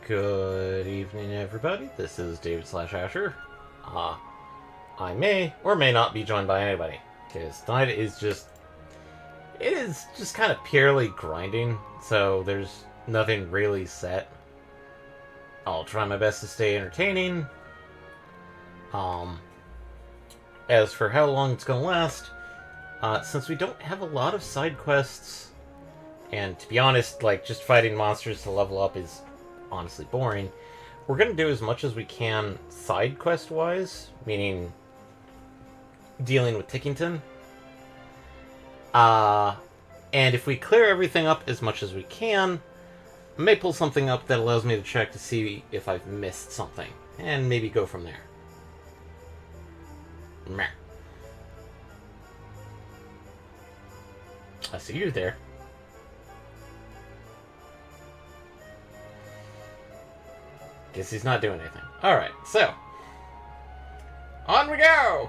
Good evening, everybody. This is David / Asher. I may or may not be joined by anybody, because tonight it is just kind of purely grinding, so there's nothing really set. I'll try my best to stay entertaining. As for how long it's gonna last, since we don't have a lot of side quests, and to be honest, like, just fighting monsters to level up is honestly boring, we're gonna do as much as we can side quest wise, meaning dealing with Tickington. And if we clear everything up as much as we can, I may pull something up that allows me to check to see if I've missed something, and maybe go from there. Meh. I see you there. Guess he's not doing anything. Alright, so. On we go!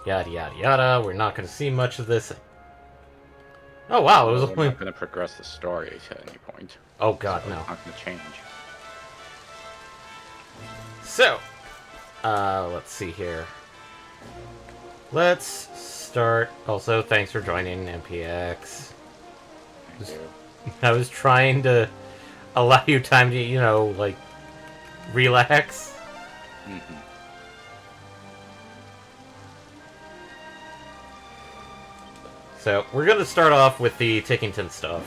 Yada yada yada. We're not going to see much of this. Oh wow, it was We're only... not going to progress the story at any point. Oh god, So no. It's not going to change. So, let's see here. Let's start... Also, thanks for joining, MPX. Thank you. I was trying to allow you time to, you know, like, relax. Mm-hmm. So, we're gonna start off with the Tickington stuff.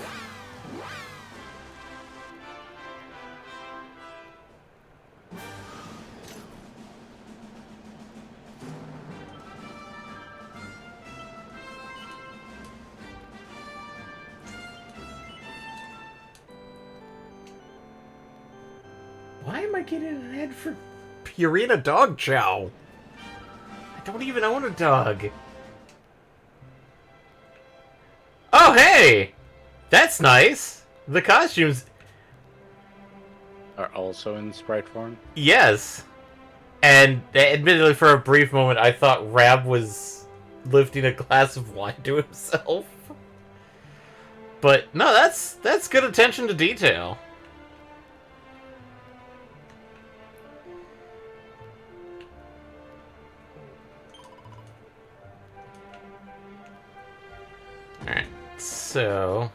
Why am I getting an ad for Purina Dog Chow? I don't even own a dog. Oh, hey! That's nice! The costumes... Are also in sprite form? Yes. And admittedly, for a brief moment, I thought Rab was lifting a glass of wine to himself. But, no, that's good attention to detail. Alright, so...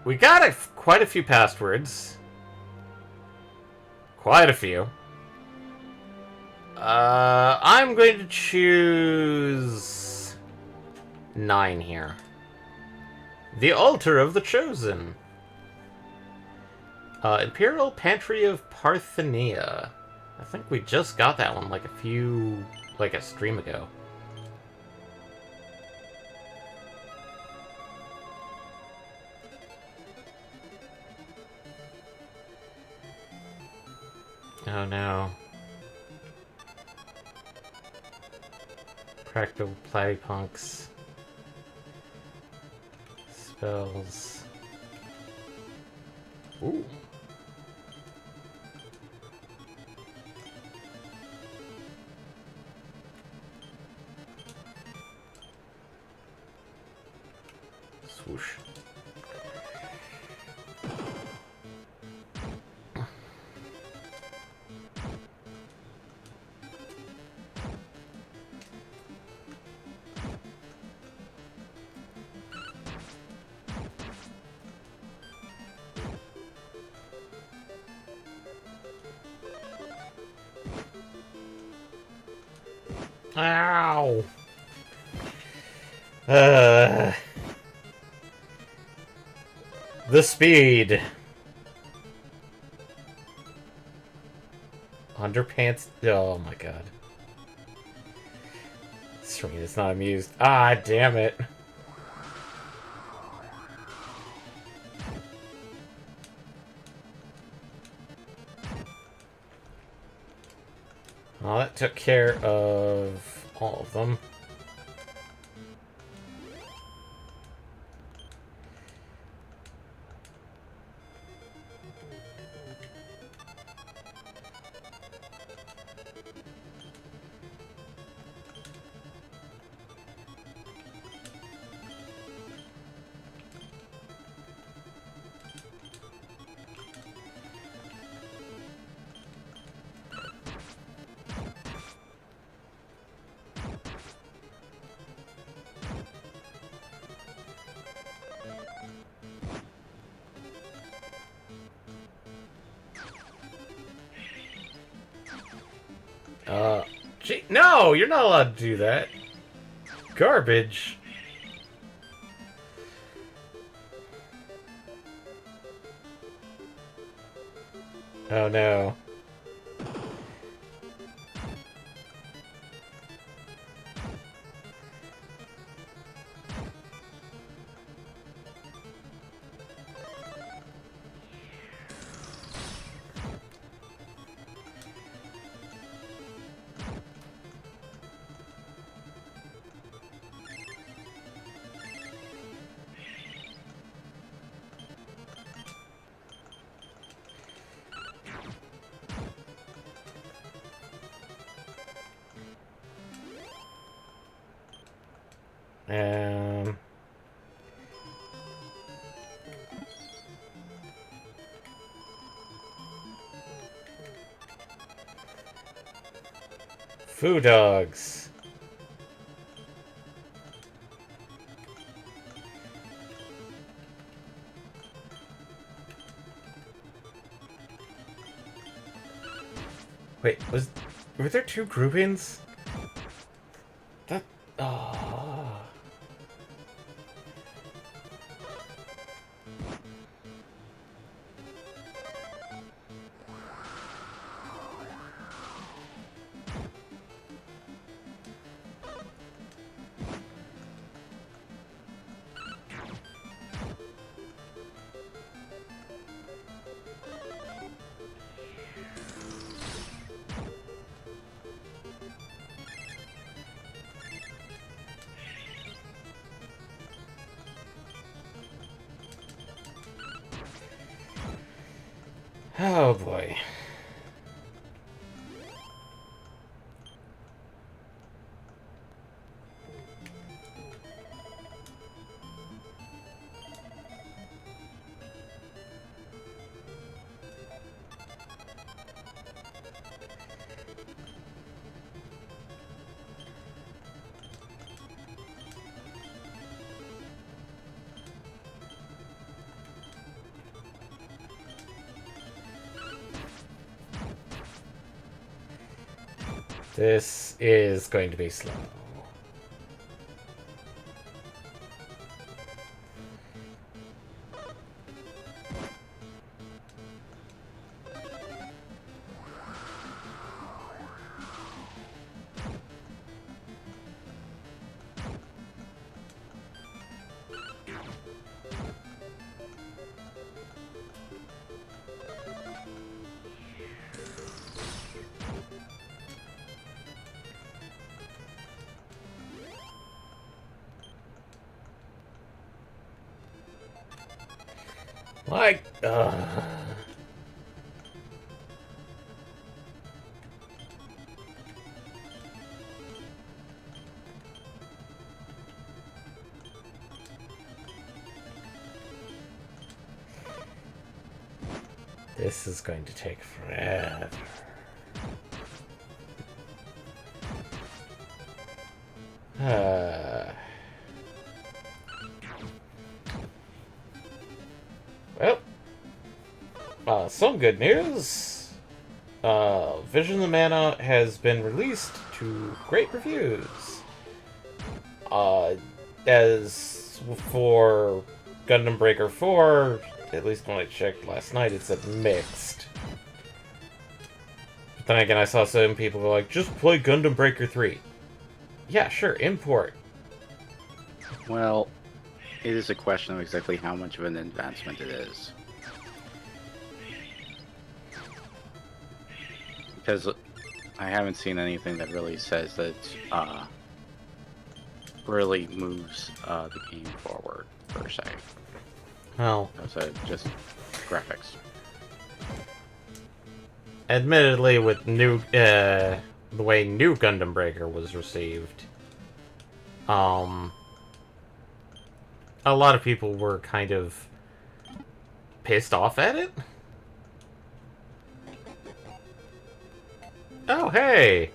We got quite a few passwords. Quite a few. I'm going to choose 9 here. The Altar of the Chosen. Imperial Pantry of Parthenia. I think we just got that one like a stream ago. Oh no. Practical Platypunks. Spells. Ooh. Swoosh. Ow! The speed. Underpants. Oh my god. Serena is not amused. Ah, damn it. Well, that took care of all of them. Gee, no, you're not allowed to do that. Garbage. Oh no. Um... Foo dogs. Wait, were there two groupings? That... Oh... Oh boy. This is going to be slow. Like, this is going to take forever. Well, some good news. Vision of the Mana has been released to great reviews. As for Gundam Breaker 4, at least when I checked last night, it said mixed. But then again, I saw some people go like, just play Gundam Breaker 3. Yeah, sure, import. Well, it is a question of exactly how much of an advancement it is. Because I haven't seen anything that really says that really moves the game forward, per se. Well, So just graphics. admittedly, with the way New Gundam Breaker was received, a lot of people were kind of pissed off at it. Oh, hey!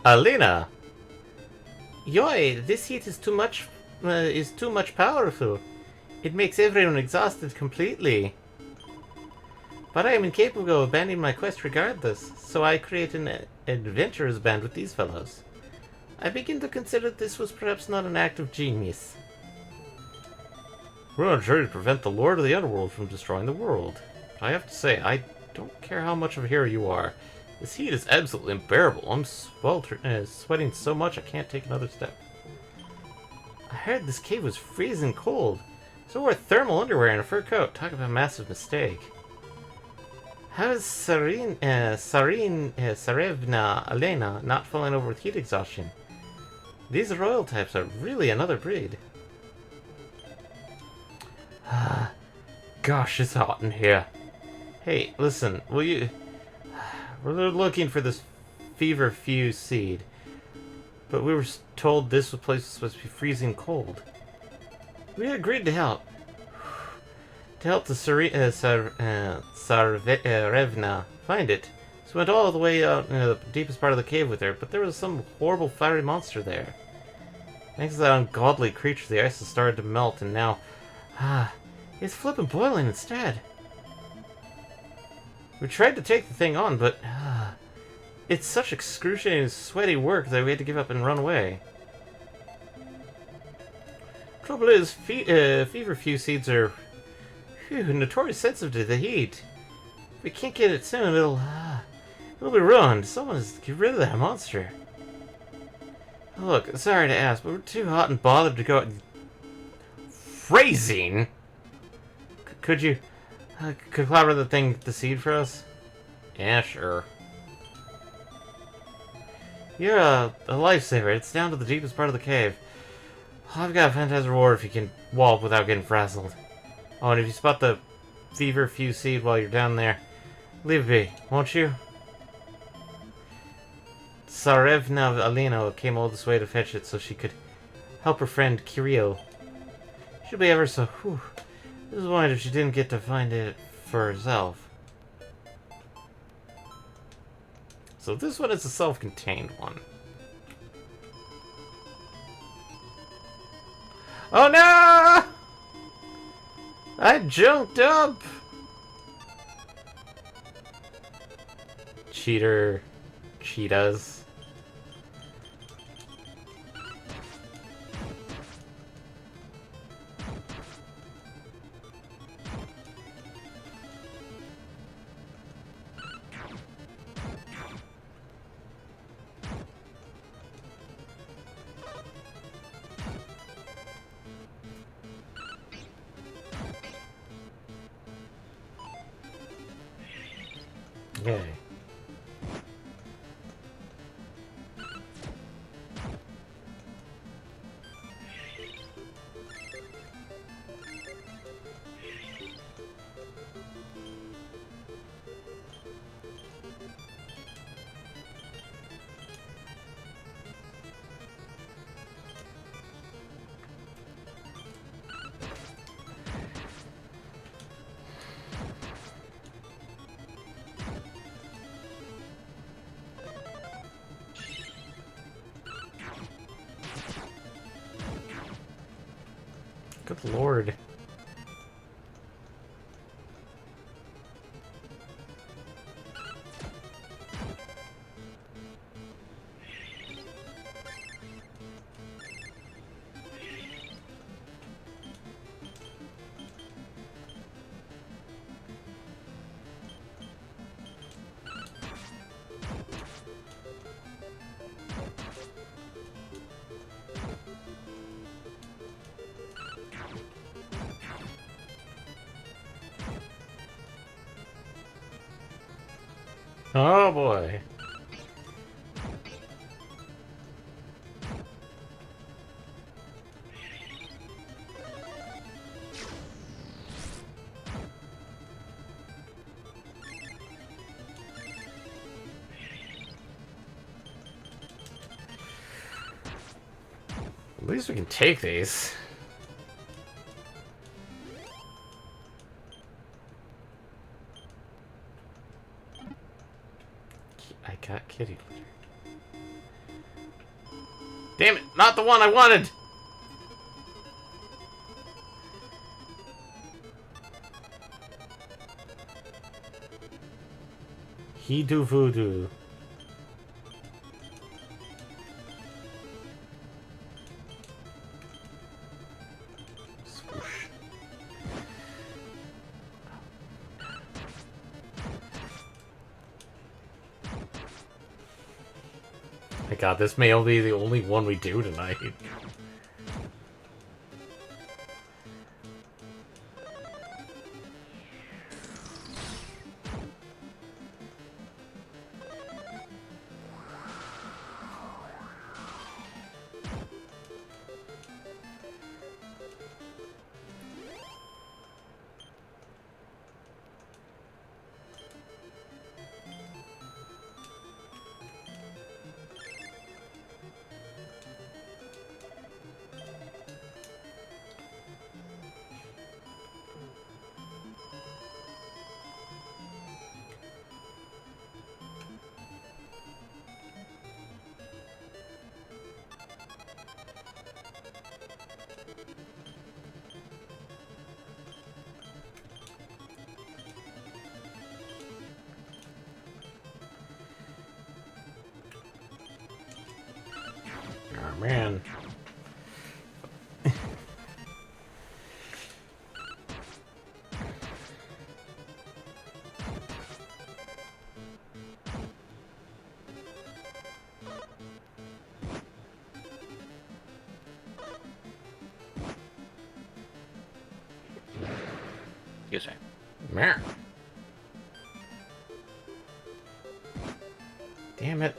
Alina! Yoi, this heat is too much powerful. It makes everyone exhausted completely. But I am incapable of abandoning my quest regardless, so I create an adventurers band with these fellows. I begin to consider this was perhaps not an act of genius. We're on a journey to prevent the Lord of the Underworld from destroying the world. But I have to say, I don't care how much of a hero you are. This heat is absolutely unbearable. I'm sweating so much I can't take another step. I heard this cave was freezing cold. So wore thermal underwear and a fur coat. Talk about a massive mistake. How is Sarevna Elena not falling over with heat exhaustion? These royal types are really another breed. Gosh, it's hot in here. Hey, listen, will you... We're looking for this feverfew seed. But we were told this place was supposed to be freezing cold. We agreed to help. To help the Sarevna find it. So we went all the way out into the deepest part of the cave with her, but there was some horrible fiery monster there. Thanks to that ungodly creature, the ice has started to melt, and now... it's flippin' boiling instead. We tried to take the thing on, but... it's such excruciating sweaty work that we had to give up and run away. Trouble is, feverfew seeds are notoriously sensitive to the heat. If we can't get it soon, it'll be ruined. Someone has to get rid of that monster. Look, sorry to ask, but we're too hot and bothered to go out. Phrasing? Could you clobber the thing, the seed for us? Yeah, sure. You're a lifesaver. It's down to the deepest part of the cave. I've got a fantastic reward if you can wallop without getting frazzled. Oh, and if you spot the feverfew seed while you're down there, leave it be, won't you? Sarevna Elena came all this way to fetch it so she could help her friend Kirill. She'll be ever so disappointed if she didn't get to find it for herself. So this one is a self-contained one. Oh no! I jumped up! Cheater. Cheetahs. Yay. Good lord. Oh boy. At least we can take these. I got kitty litter. Damn it! Not the one I wanted! He do voodoo. Swoosh. My god, this may only be the only one we do tonight. Oh man. You say. Meh. Damn it.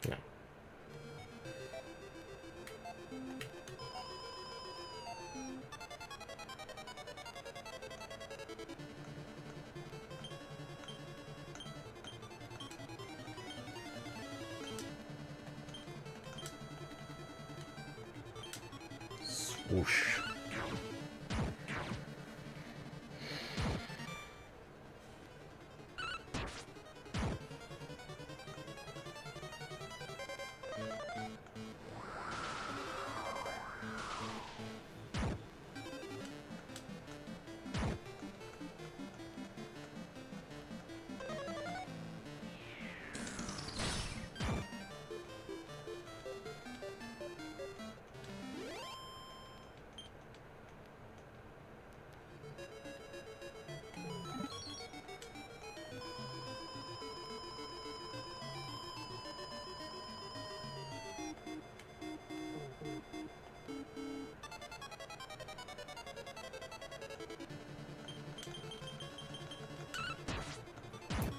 No. Swoosh.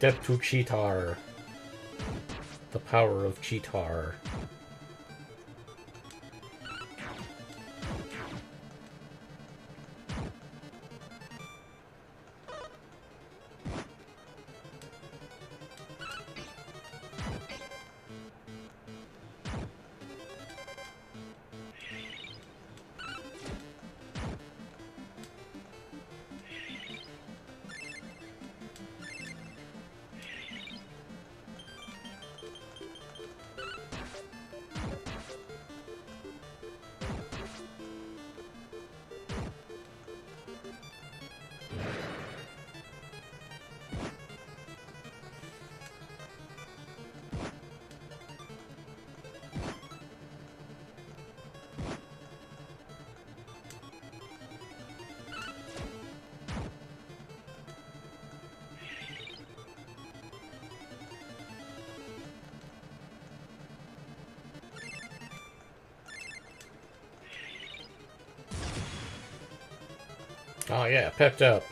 Step to Cheetar. The power of Cheetar. Oh yeah, pepped up.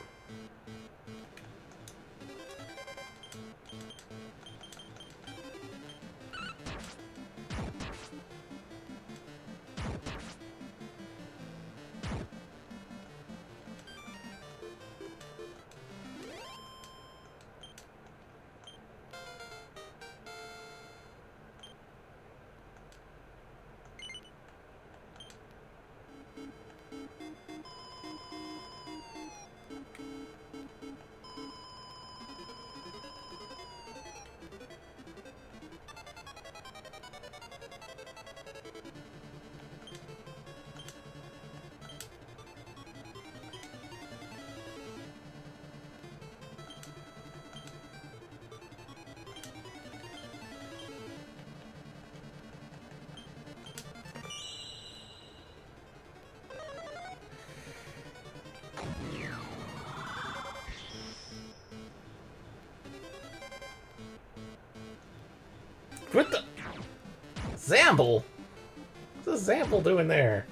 What the Zamble? What's the Zamble doing there?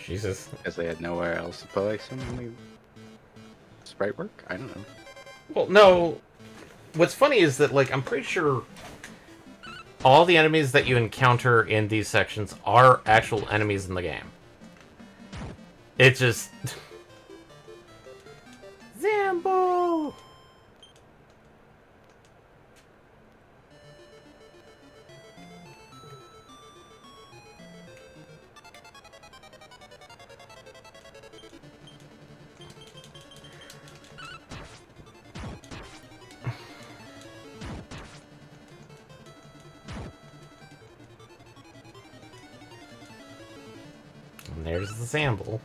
Jesus. Because they had nowhere else to play some sprite work? I don't know. Well, no. What's funny is that, like, I'm pretty sure all the enemies that you encounter in these sections are actual enemies in the game. It just... Zambo! And there's the Zamble.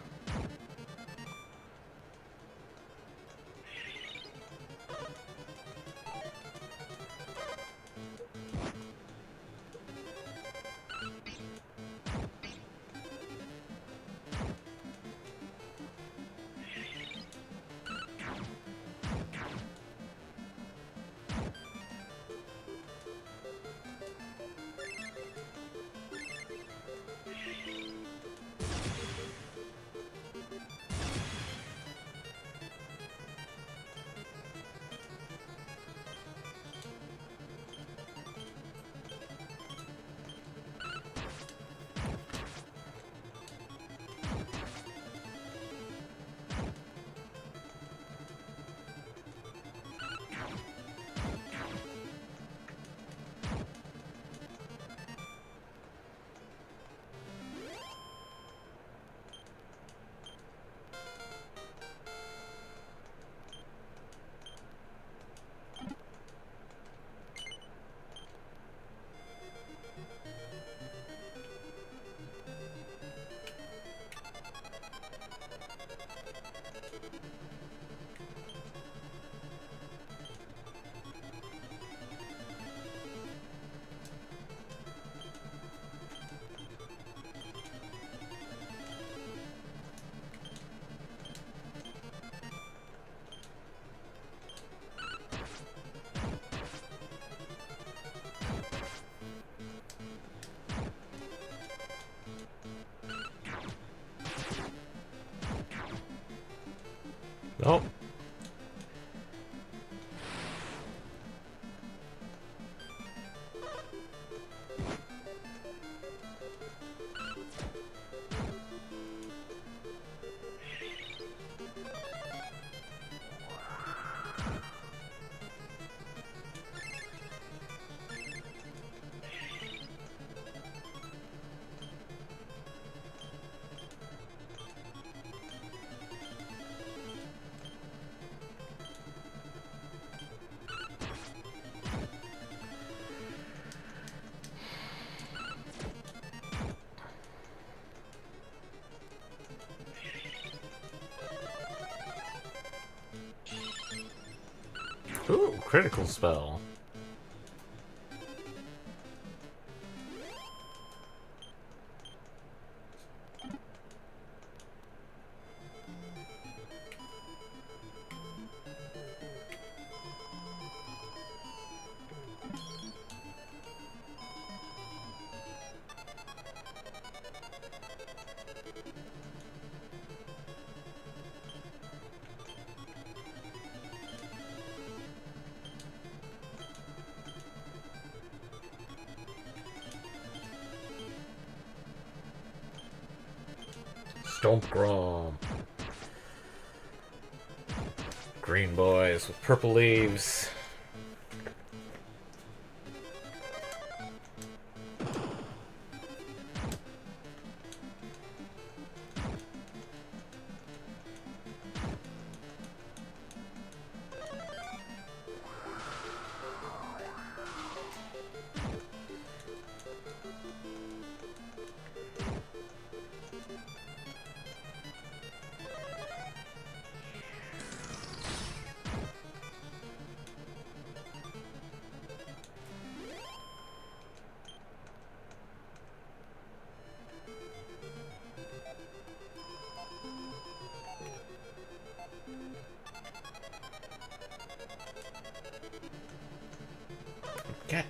Oh. critical spell. Stomp Grom. Green boys with purple leaves. Okay.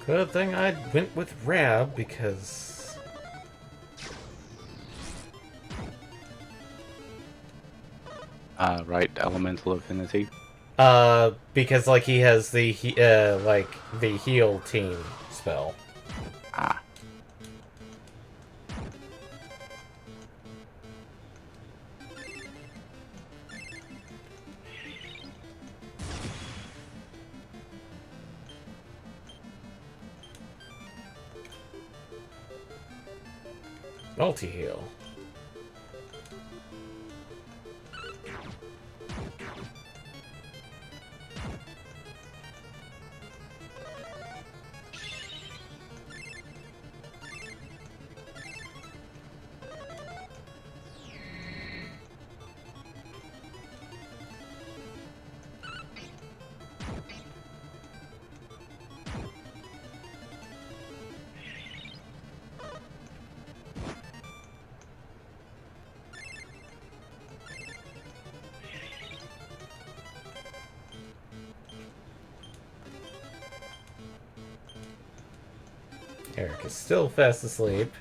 Good thing I went with Rab because Right, elemental affinity. because like he has the like the heal team spell. Ah, Multi-heal. Eric is still fast asleep.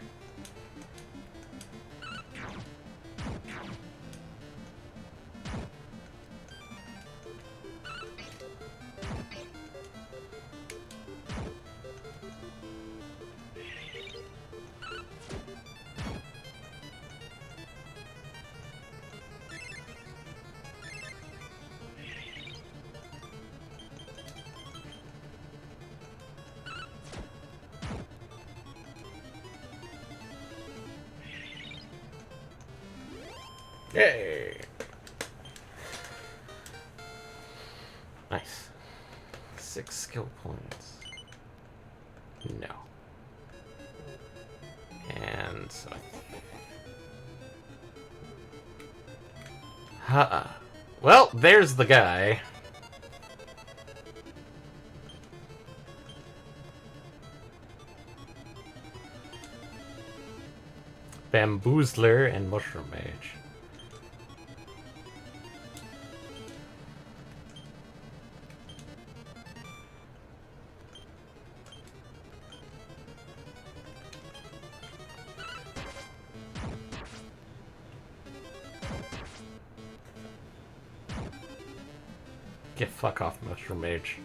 Yay! Nice. 6 skill points. No. And so well, there's the guy. Bamboozler and Mushroom Mage. Get fuck off, Mushroom Mage.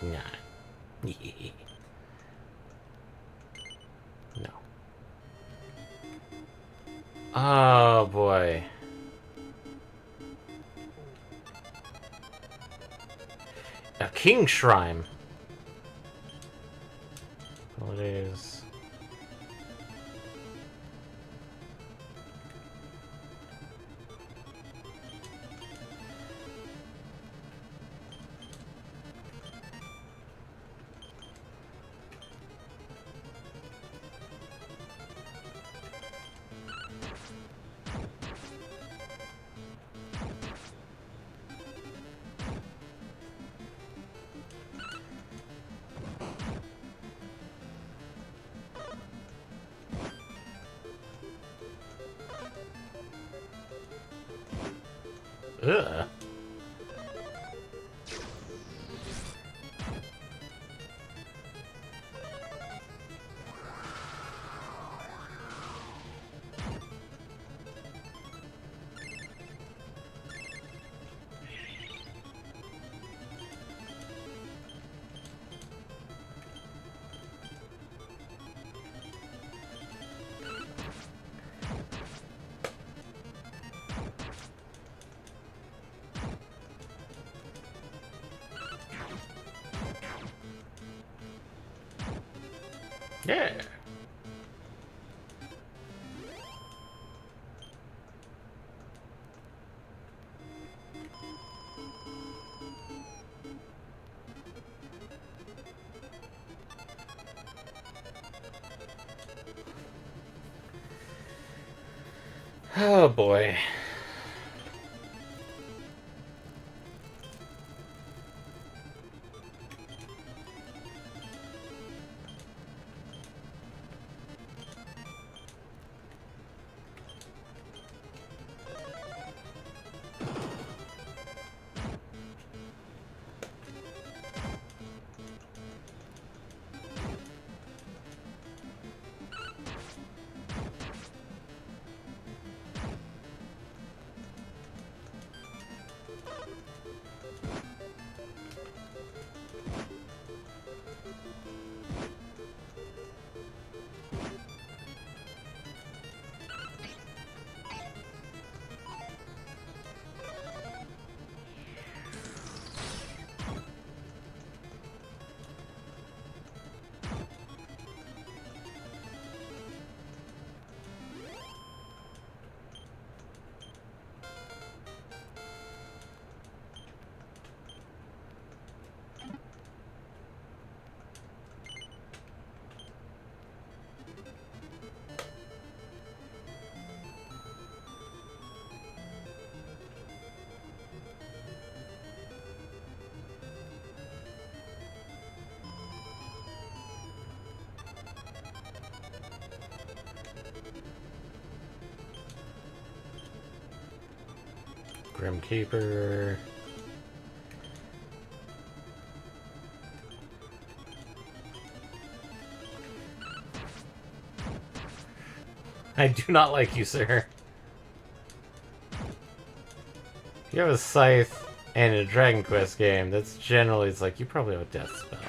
Nah. No. Oh boy. A king shrine. Holidays. Ugh. Yeah. Oh boy. Grim Keeper. I do not like you, sir. If you have a scythe and a Dragon Quest game, that's generally, it's like, you probably have a death spell.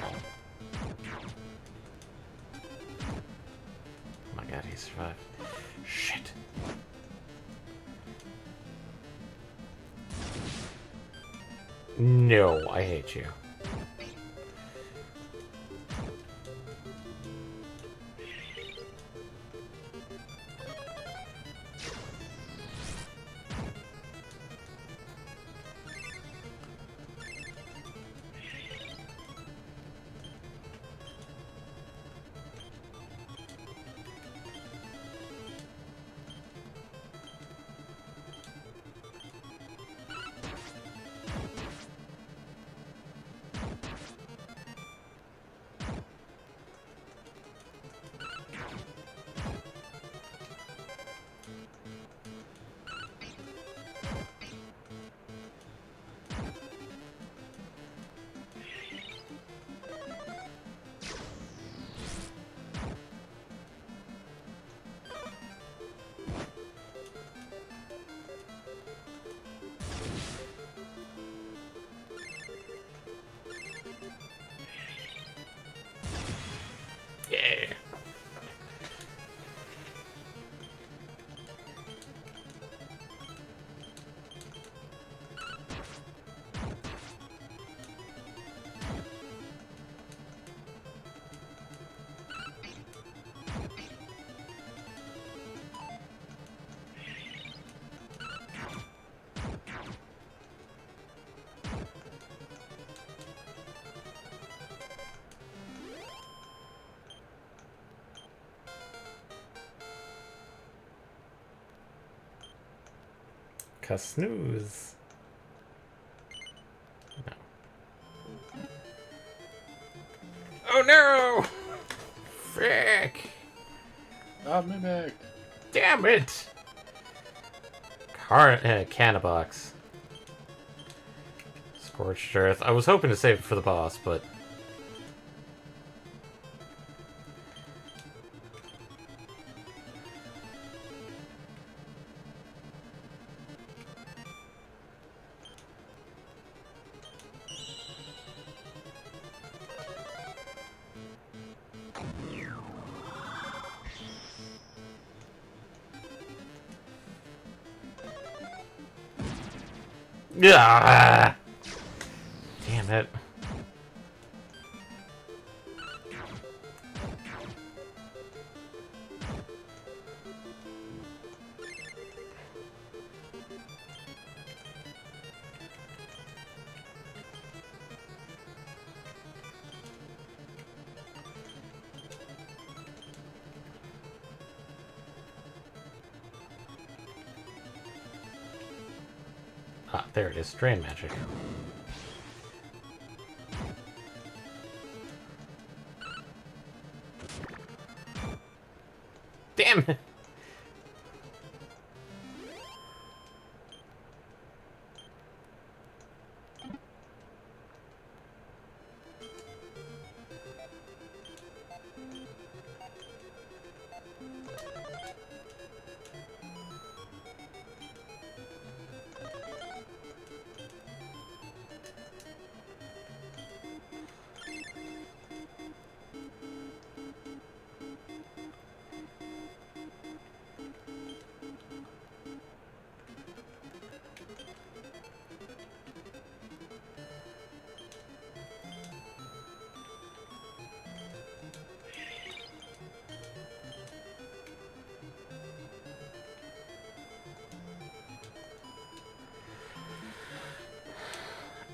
Oh my god, he survived. Shit. No, I hate you. Cuss snooze. No. Oh no! Frick! Mimic! Damn it! Cannabox. Scorched Earth. I was hoping to save it for the boss, but... Ah! Damn it. Ah, there it is. Drain magic. Damn it!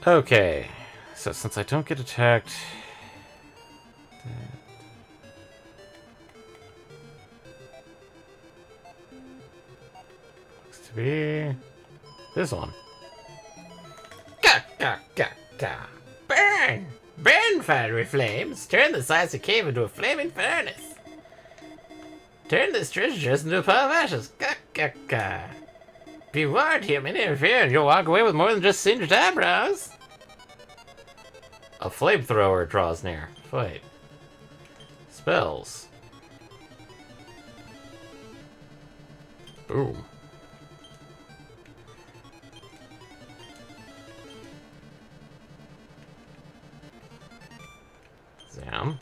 Okay, so since I don't get attacked... Looks to be... this one. Gah, gah, gah, gah. Burn! Burn, fiery flames! Turn the sides of cave into a flaming furnace! Turn this treasure chest into a pile of ashes! Gah, gah, gah. Be warned, human, interfere and you'll walk away with more than just singed eyebrows! A flamethrower draws near. Fight. Spells. Boom. Zam.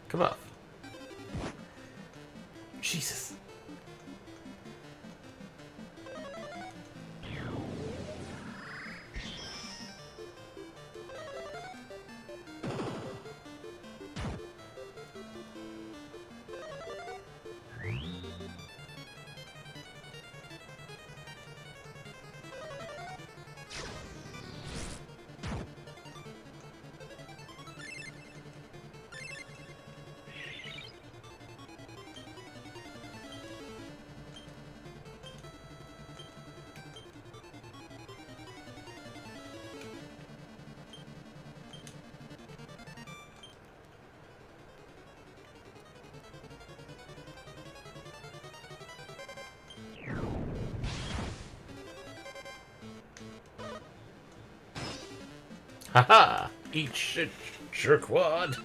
Come up. Jesus. Haha! Eat shit, jerkwad!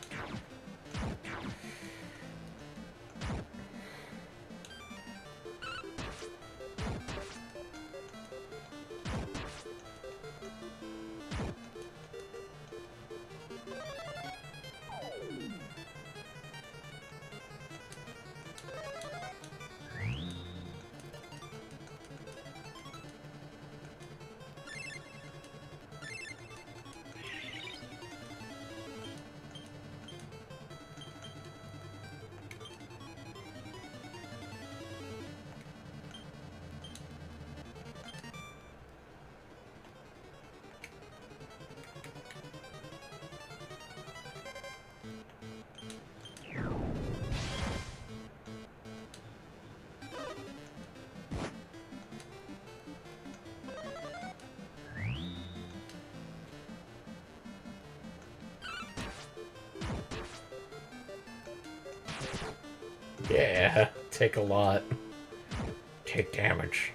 Yeah, take a lot. Take damage.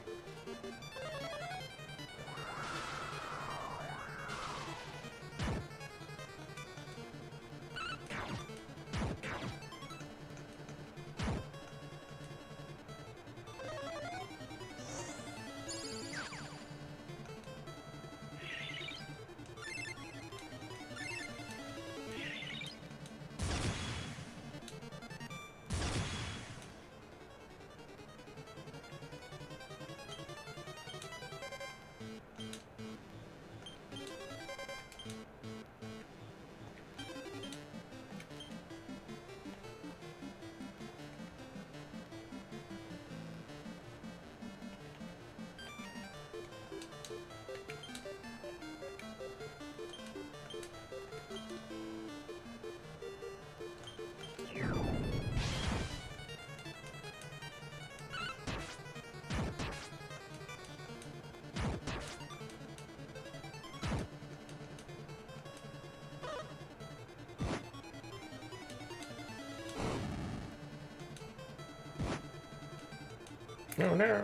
Oh no.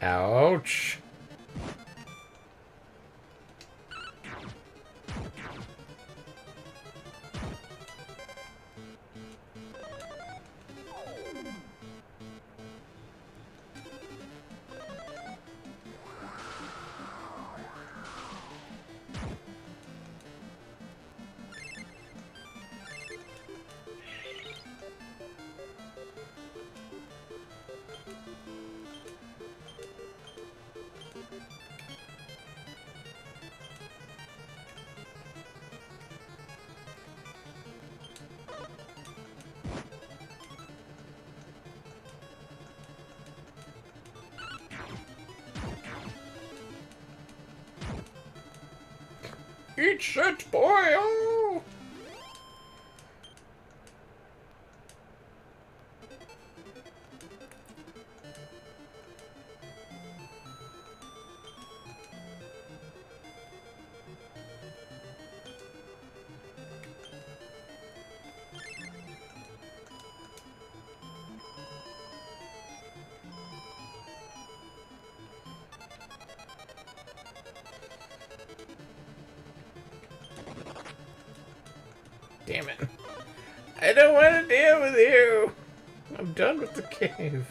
Ouch. Eat shit, boy! Oh! Damn it. I don't want to deal with you! I'm done with the cave.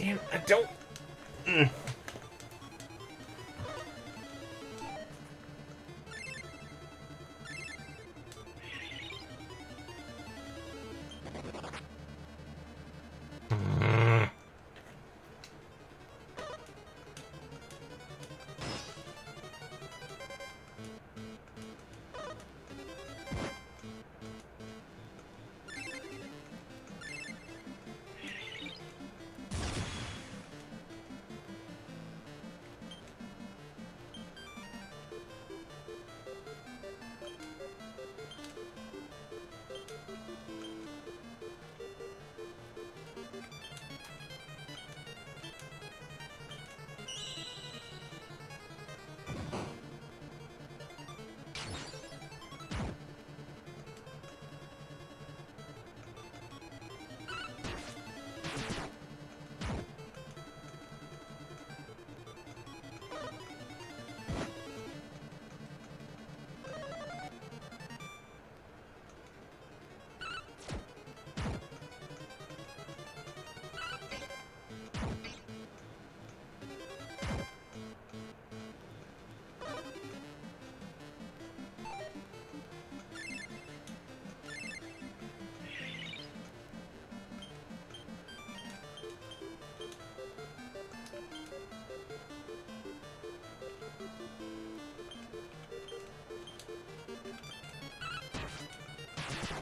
Damn, I don't... Mm. Mm.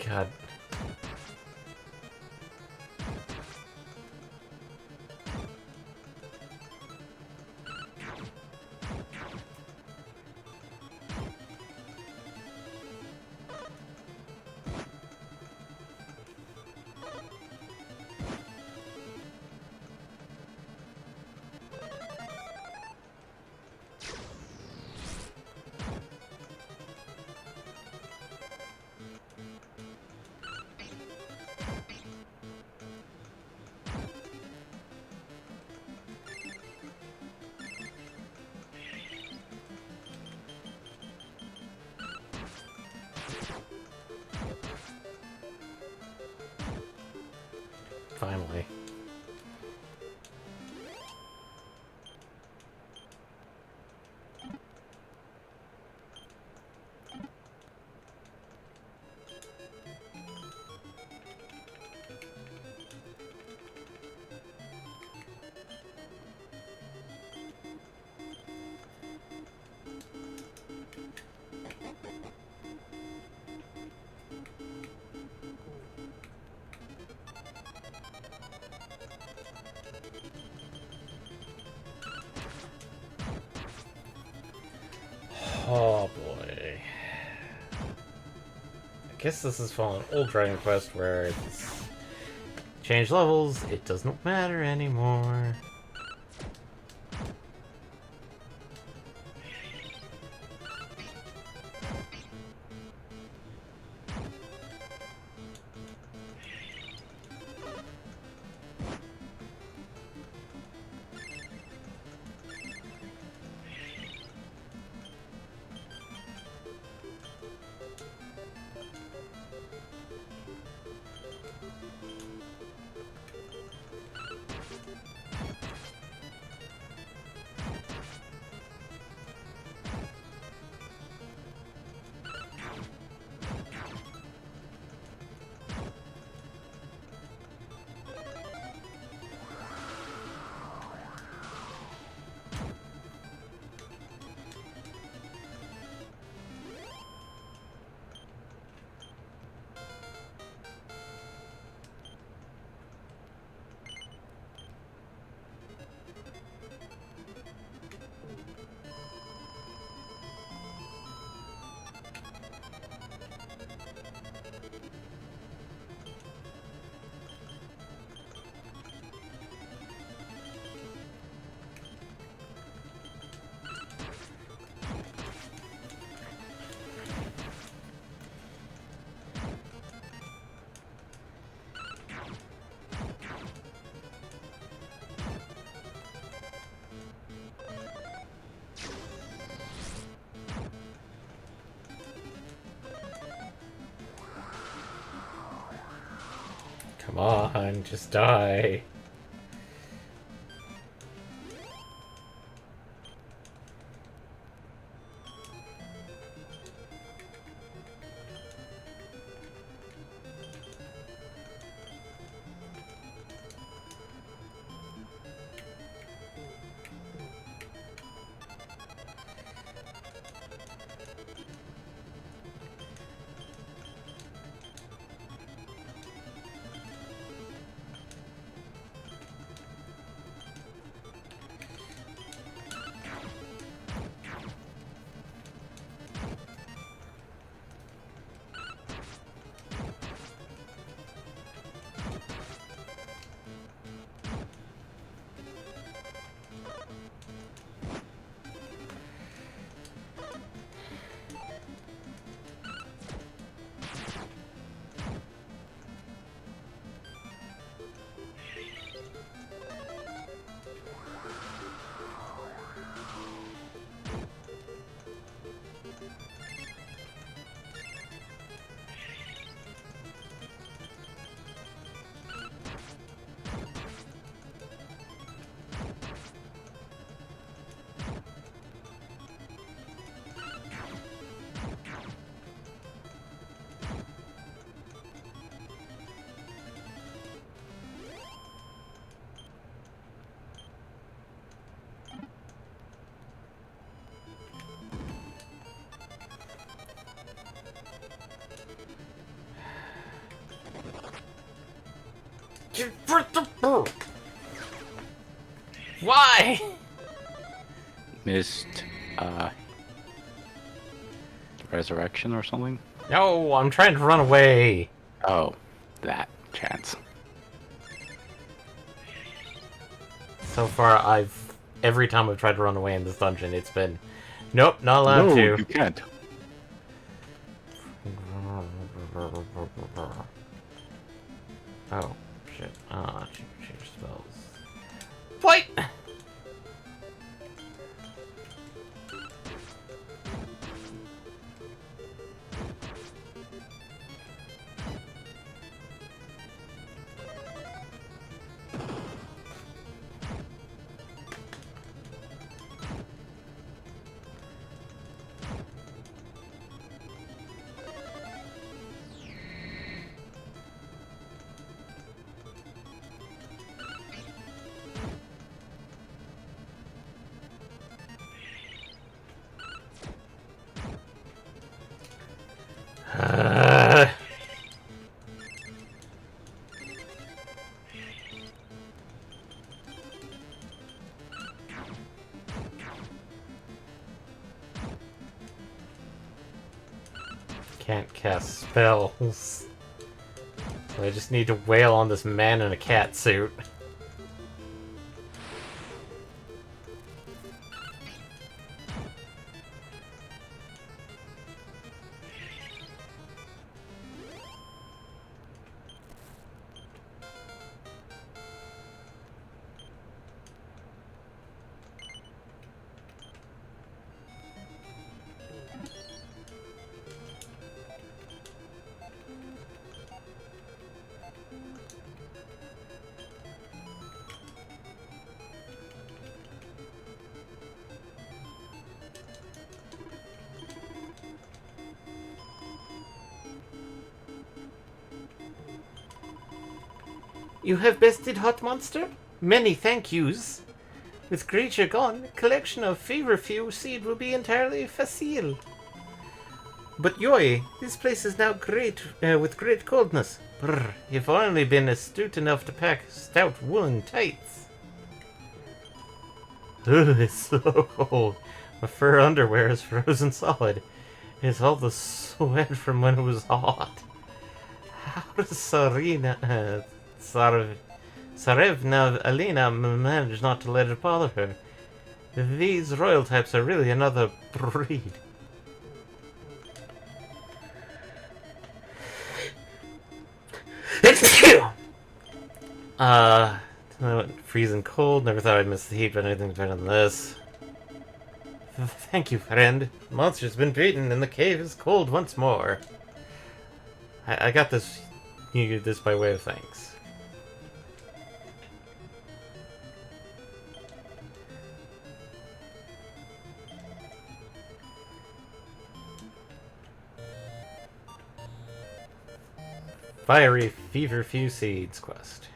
God. Finally. Oh boy. I guess this is following old Dragon Quest where it's change levels, it does not matter anymore. Come on, just die. Why? Missed resurrection or something? No, I'm trying to run away. Oh, that chance. So far, every time I've tried to run away in this dungeon, it's been, nope, not allowed No, to. you can't. Oh, shit. Change spells. Fight! Can't cast spells. I just need to wail on this man in a cat suit. You have bested Hot Monster? Many thank yous. With creature gone, collection of feverfew seed will be entirely facile. But yoy, this place is now great with great coldness. Brr, if only been astute enough to pack stout woolen tights. Ugh, it's so cold. My fur underwear is frozen solid. It's all the sweat from when it was hot. How does Sarevna Alina manage not to let it bother her? These royal types are really another breed. Freezing cold. Never thought I'd miss the heat, but anything's better than this. Thank you, friend. The monster's been beaten, and the cave is cold once more. I got this. You did this by way of thanks. Fiery Feverfew Seeds quest.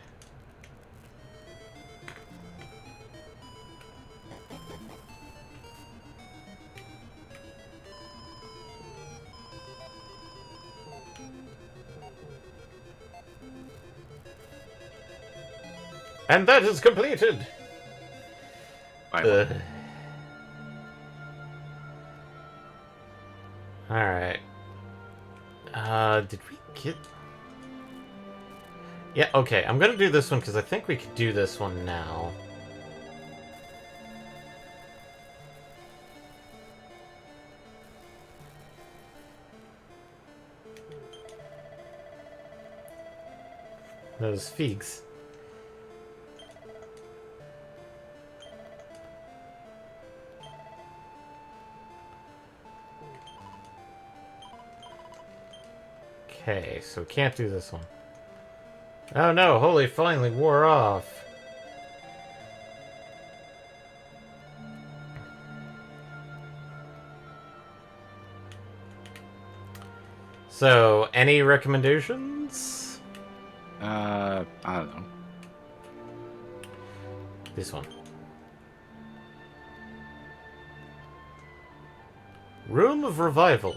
And that is completed! Alright. Did we get... Yeah, okay, I'm gonna do this one because I think we could do this one now. Those figs. Okay, so we can't do this one. Oh no, holy finally wore off. So, any recommendations? I don't know. This one. Room of Revival.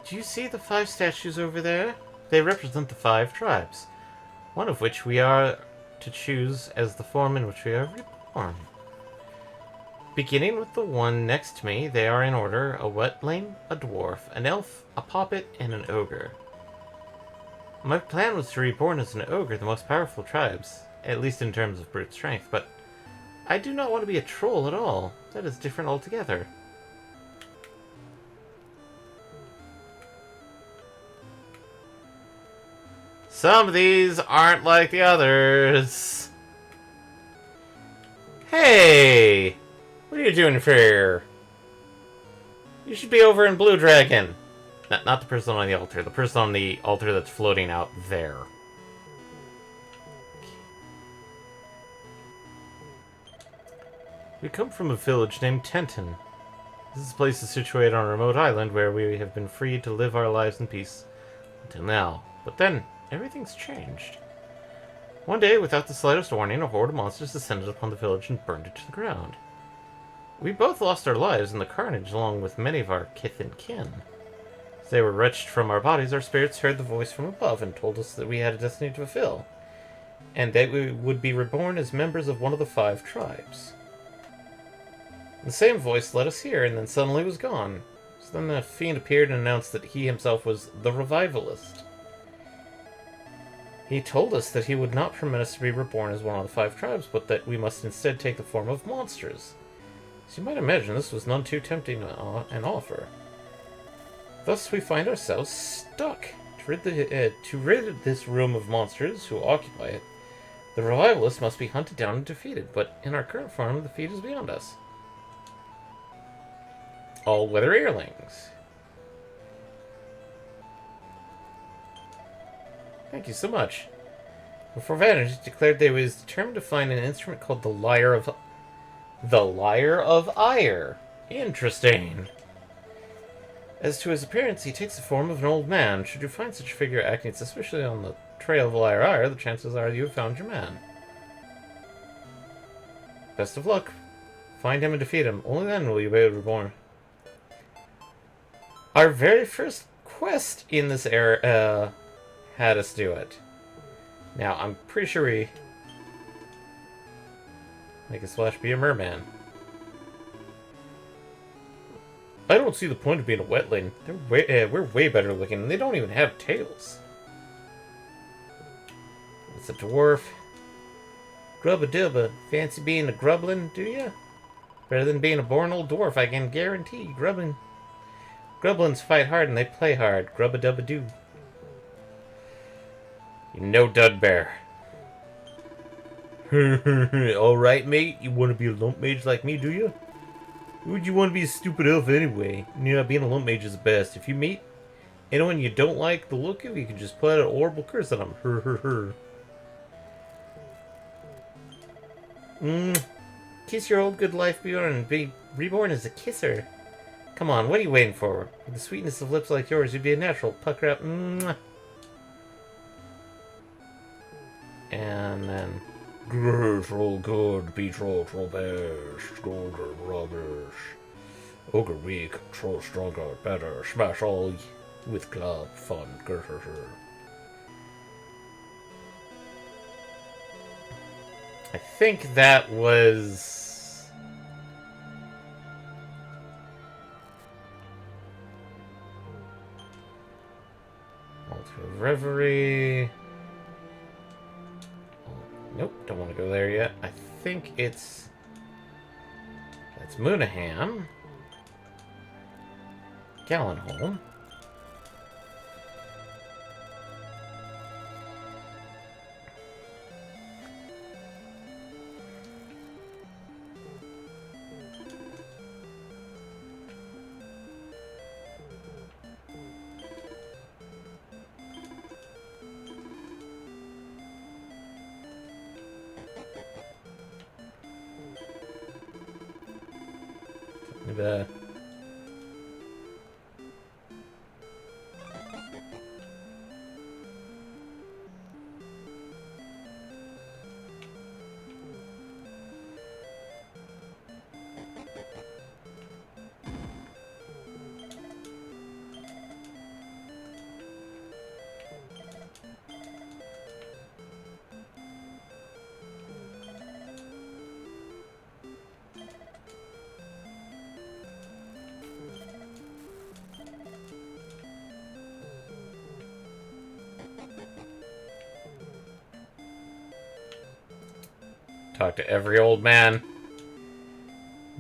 Do you see the 5 statues over there? They represent the 5 tribes, one of which we are to choose as the form in which we are reborn. Beginning with the one next to me, they are in order: a wetling, a dwarf, an elf, a poppet, and an ogre. My plan was to reborn as an ogre, the most powerful tribes, at least in terms of brute strength, but I do not want to be a troll at all. That is different altogether. Some of these aren't like the others. Hey! What are you doing here? You should be over in Blue Dragon. Not the person on the altar. The person on the altar that's floating out there. We come from a village named Tenton. This place is situated on a remote island where we have been free to live our lives in peace until now. But then, everything's changed. One day, without the slightest warning, a horde of monsters descended upon the village and burned it to the ground. We both lost our lives in the carnage, along with many of our kith and kin. As they were wrenched from our bodies, our spirits heard the voice from above and told us that we had a destiny to fulfill, and that we would be reborn as members of one of the 5 tribes. The same voice led us here, and then suddenly was gone. So then the fiend appeared and announced that he himself was the Revivalist. He told us that he would not permit us to be reborn as one of the 5 tribes, but that we must instead take the form of monsters. As you might imagine, this was none too tempting an offer. Thus we find ourselves stuck. To rid this room of monsters who occupy it, the Revivalists must be hunted down and defeated, but in our current form, the feat is beyond us. All-weather earrings. Thank you so much. Before Vantage declared they was determined to find an instrument called the Lyre of Ire. Interesting. As to his appearance, he takes the form of an old man. Should you find such a figure acting suspiciously on the trail of the Lyre Ire, the chances are you have found your man. Best of luck. Find him and defeat him. Only then will you be reborn. Our very first quest in this era had us do it. Now, I'm pretty sure we make a Slash be a merman. I don't see the point of being a wetling. We're way better looking, and they don't even have tails. It's a dwarf. Grubba-dubba. Fancy being a grublin, do ya? Better than being a born old dwarf, I can guarantee. Grublins fight hard and they play hard. Grubba-dubba-doo. You know Dud Bear. Alright, mate. You want to be a lump mage like me, do you? Who would you want to be a stupid elf anyway? Yeah, being a lump mage is the best. If you meet anyone you don't like the look of, you can just put out an horrible curse on them. Kiss your old good life beyond and be reborn as a kisser. Come on, what are you waiting for? With the sweetness of lips like yours, you'd be a natural. Pucker up. And then... Great, roll good, beat roll best, golden rubbish. Ogre weak, troll stronger, better, smash all with club, fun, grr. I think that was... Altar of Reverie... Nope, don't want to go there yet. I think it's... That's Moonaham. Gallenholm. The Talk to every old man.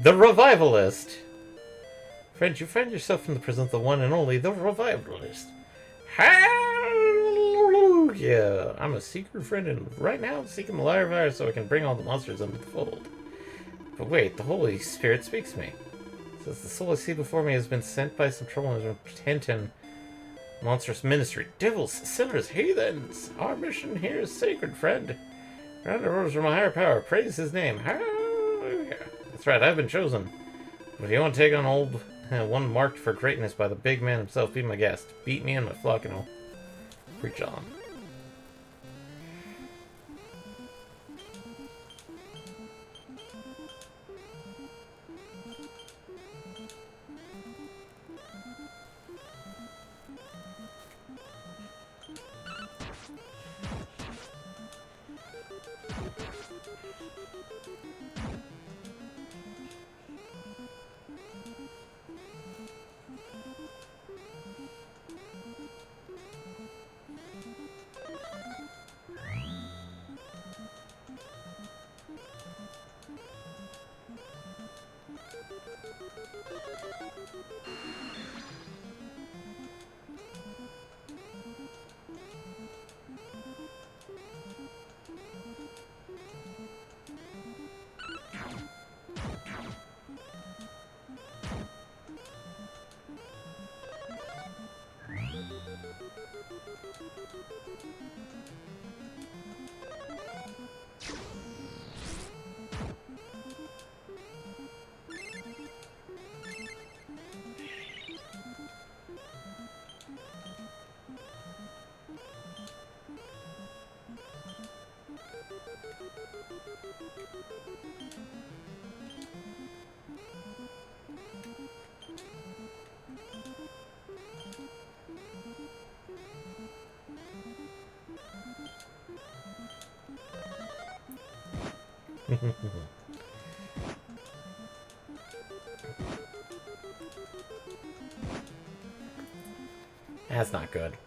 The Revivalist! Friend, you find yourself in the presence of the one and only, the Revivalist. Hallelujah! I'm a secret friend, and right now I'm seeking the liar virus so I can bring all the monsters under the fold. But wait, the Holy Spirit speaks to me. It says the soul I see before me has been sent by some trouble and has been pretending monstrous ministry. Devils, sinners, heathens! Our mission here is sacred, friend. Grounded orders from a higher power. Praise his name. Hallelujah. That's right, I've been chosen. But if you want to take on old one marked for greatness by the big man himself, be my guest. Beat me and my flock and I'll preach on. That's not good.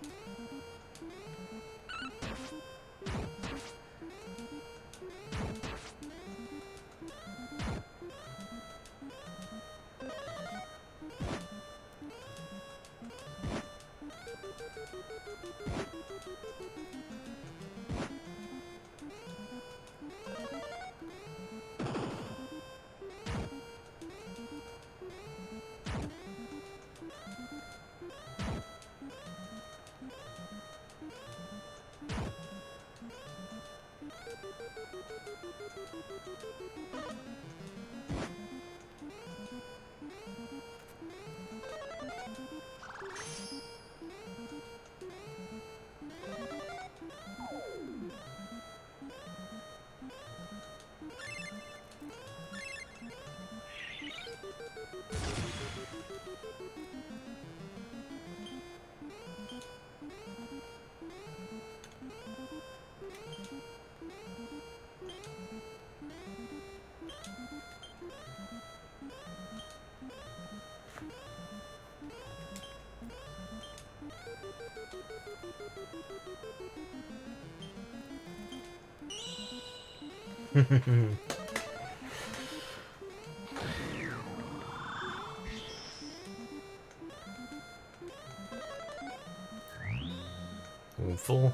Full.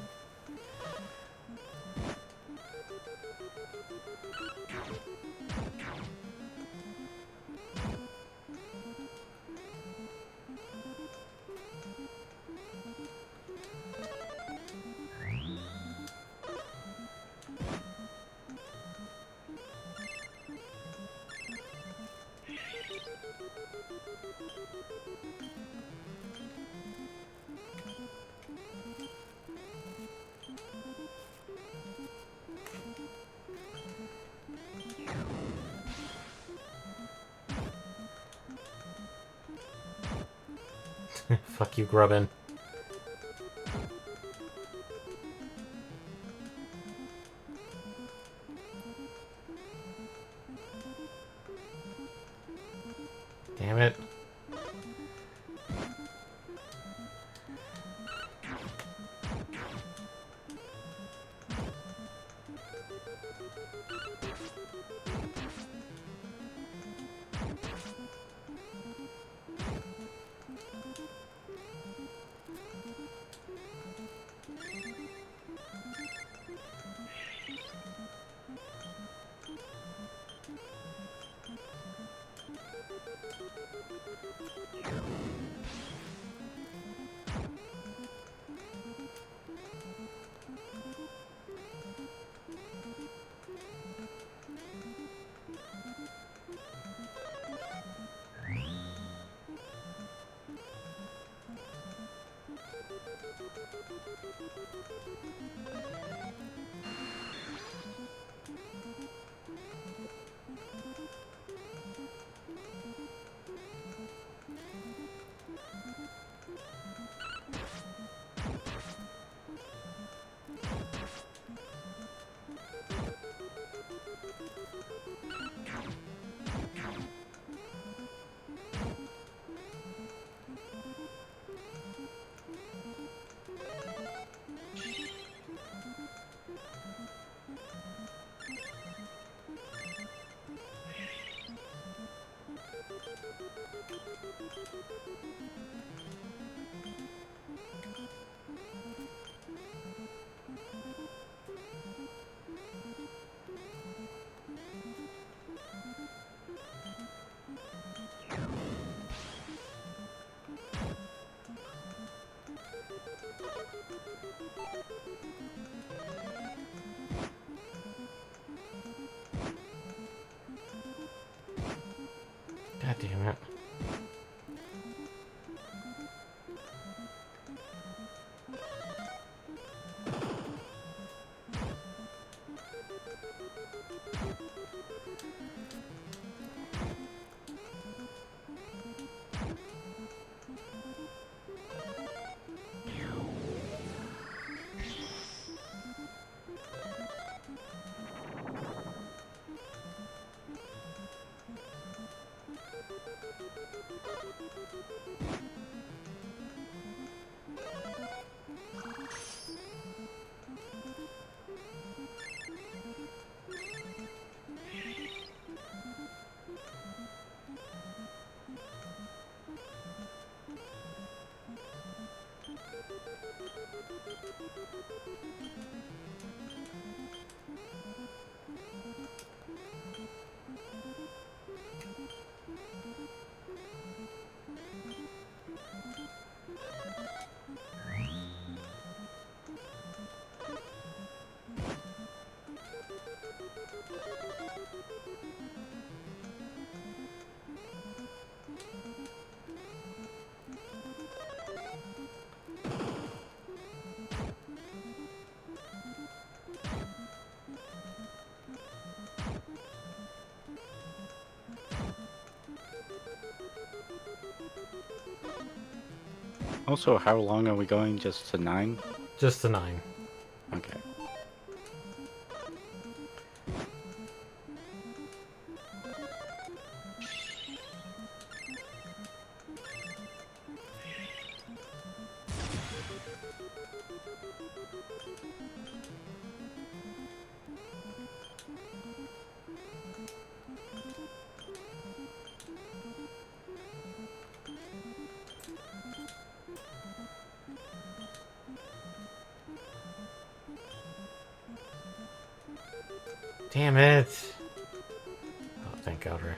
Fuck you, Grubbin. Damn it. God damn it. Also, how long are we going? Just to 9? Just a 9. Okay. Damn it! Oh, thank God, right.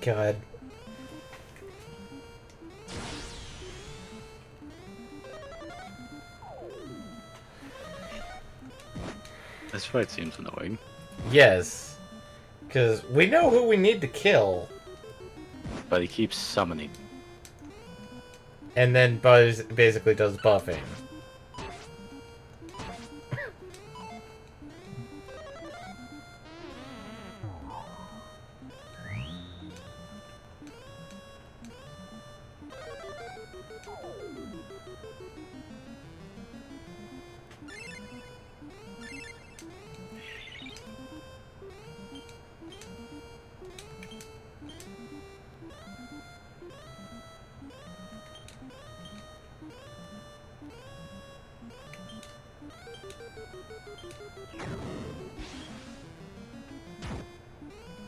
God. This fight seems annoying. Yes. Because we know who we need to kill. But he keeps summoning. And then Buzz basically does buffing.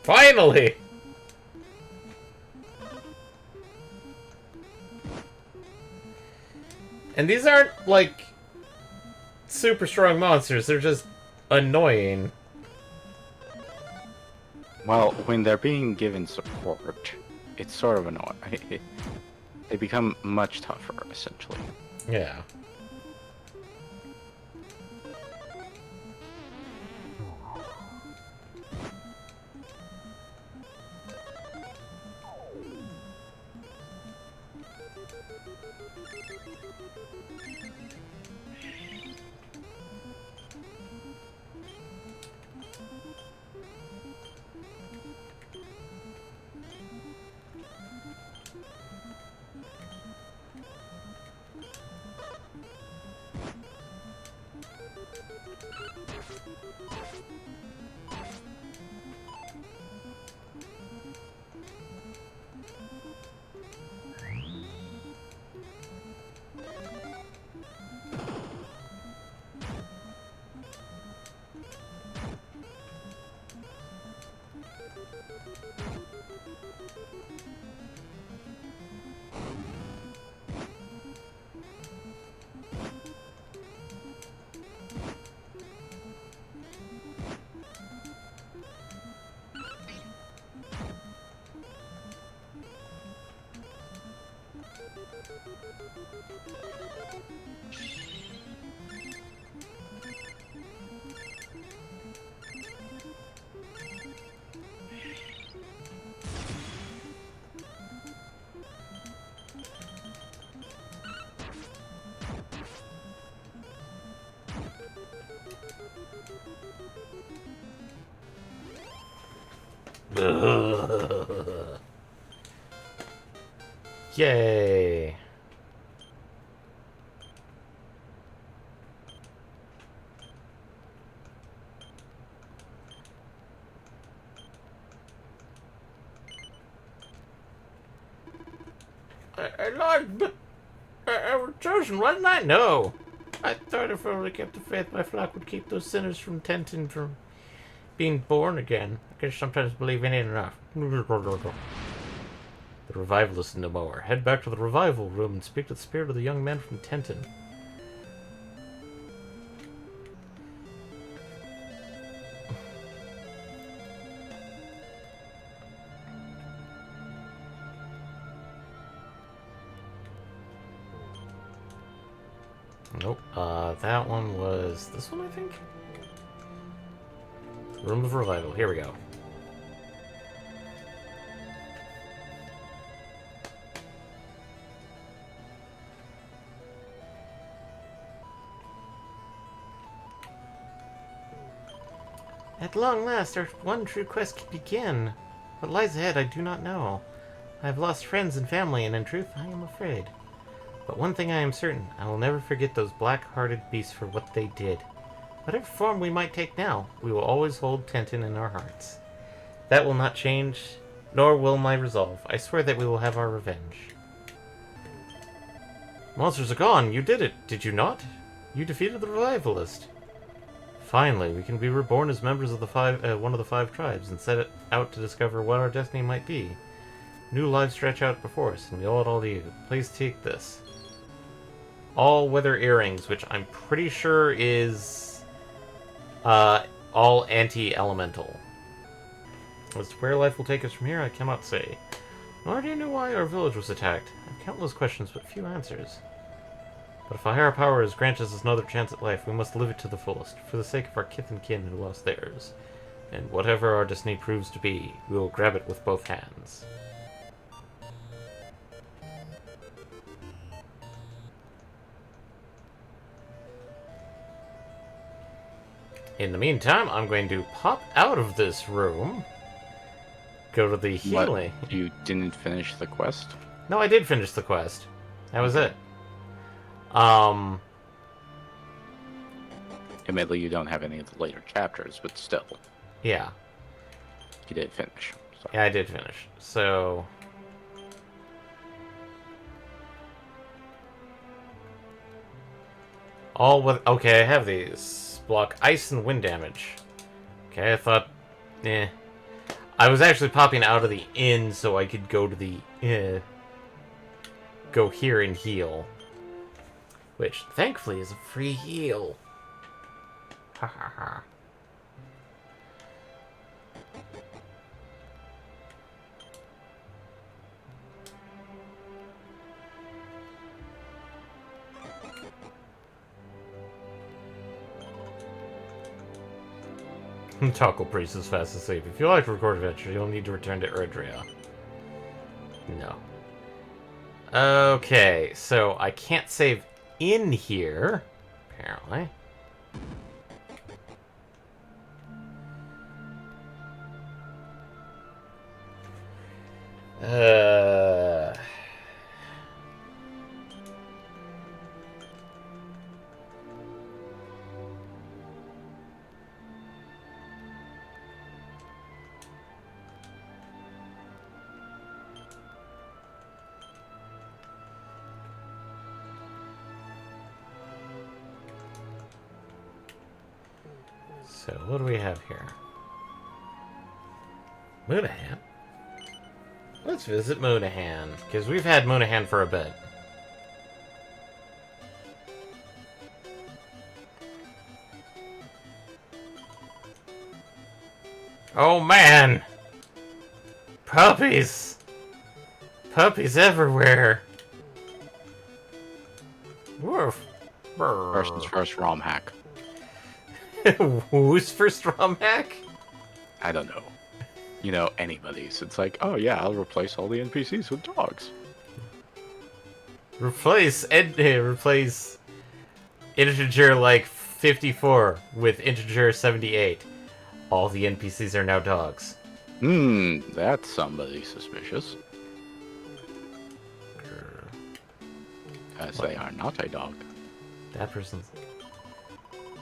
Finally! And these aren't, like, super strong monsters. They're just annoying. Well, when they're being given support, it's sort of annoying. They become much tougher, essentially. Yeah. Yay. Lord, but I was chosen, wasn't I? No. I thought if I only kept the faith, my flock would keep those sinners from Tenton from being born again. I guess sometimes believing ain't enough. The revivalist no more. Head back to the revival room and speak to the spirit of the young man from Tenton. Nope. That one was this one, I think? Room of Revival. Here we go. At long last, our one true quest can begin. What lies ahead, I do not know. I have lost friends and family, and in truth, I am afraid. But one thing I am certain, I will never forget those black-hearted beasts for what they did. Whatever form we might take now, we will always hold Tentin in our hearts. That will not change, nor will my resolve. I swear that we will have our revenge. Monsters are gone! You did it! Did you not? You defeated the Revivalist. Finally, we can be reborn as members of the one of the 5 tribes and set out to discover what our destiny might be. New lives stretch out before us, and we owe it all to you. Please take this. All-weather earrings, which I'm pretty sure is all anti-elemental. As to where life will take us from here, I cannot say. Nor do you know why our village was attacked. I have countless questions, but few answers. But if a higher power has granted us another chance at life, we must live it to the fullest, for the sake of our kith and kin who lost theirs. And whatever our destiny proves to be, we will grab it with both hands. In the meantime, I'm going to pop out of this room, go to the healing. What? You didn't finish the quest? No, I did finish the quest. That was it. Admittedly, you don't have any of the later chapters, but still. Yeah. You did finish. So. Yeah, I did finish. So... Okay, I have these. Block ice and wind damage. Okay, I thought... I was actually popping out of the inn so I could go to the... go here and heal. Which, thankfully, is a free heal. Ha ha ha. Tackle Priest is fast asleep. If you like to record adventure, you'll need to return to Erdrea. No. Okay, so I can't save in here, apparently. So, what do we have here? Moonahan? Let's visit Moonahan, because we've had Moonahan for a bit. Oh man! Puppies! Puppies everywhere! Woof! First ROM hack. Who's first ROM hack? I don't know. You know, anybody's. It's like, oh yeah, I'll replace all the NPCs with dogs. Replace integer like 54 with integer 78. All the NPCs are now dogs. That's somebody suspicious. As they are not a dog. That person's...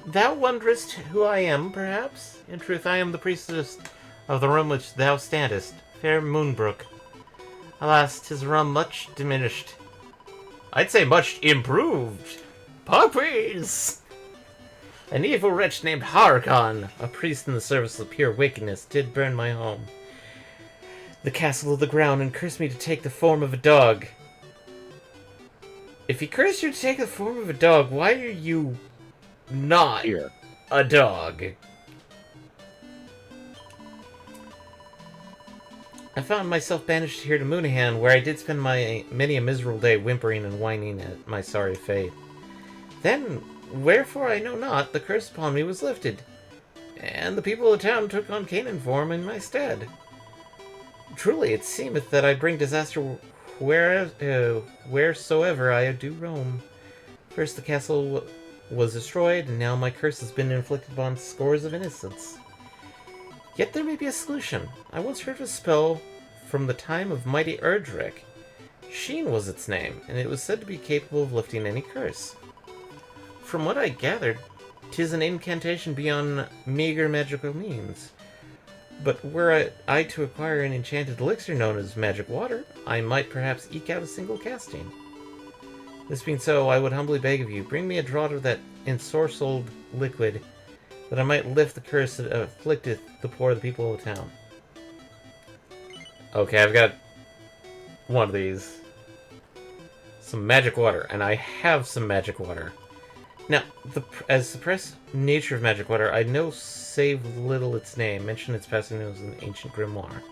Thou wonderest who I am, perhaps? In truth, I am the priestess of the realm which thou standest, fair Moonbrook. Alas, 'tis a realm much diminished. I'd say much improved. Puppies! An evil wretch named Harkon, a priest in the service of pure wickedness, did burn my home, the castle of the ground, and cursed me to take the form of a dog. If he cursed you to take the form of a dog, why are you not Here. a dog? I found myself banished here to Moonahan, where I did spend many a miserable day whimpering and whining at my sorry fate. Then, wherefore I know not, the curse upon me was lifted, and the people of the town took on Canaan form in my stead. Truly, it seemeth that I bring disaster wheresoever I do roam. First the castle was destroyed, and now my curse has been inflicted upon scores of innocents. Yet there may be a solution. I once heard of a spell from the time of mighty Erdrick. Sheen was its name, and it was said to be capable of lifting any curse. From what I gathered, 'tis an incantation beyond meager magical means. But were I to acquire an enchanted elixir known as magic water, I might perhaps eke out a single casting. This being so, I would humbly beg of you, bring me a draught of that ensorcelled liquid, that I might lift the curse that afflicteth the poor of the people of the town. Okay, I've got one of these. Some magic water, and I have some magic water. Now, as the press nature of magic water, I know save little its name, mention its passing as an ancient grimoire.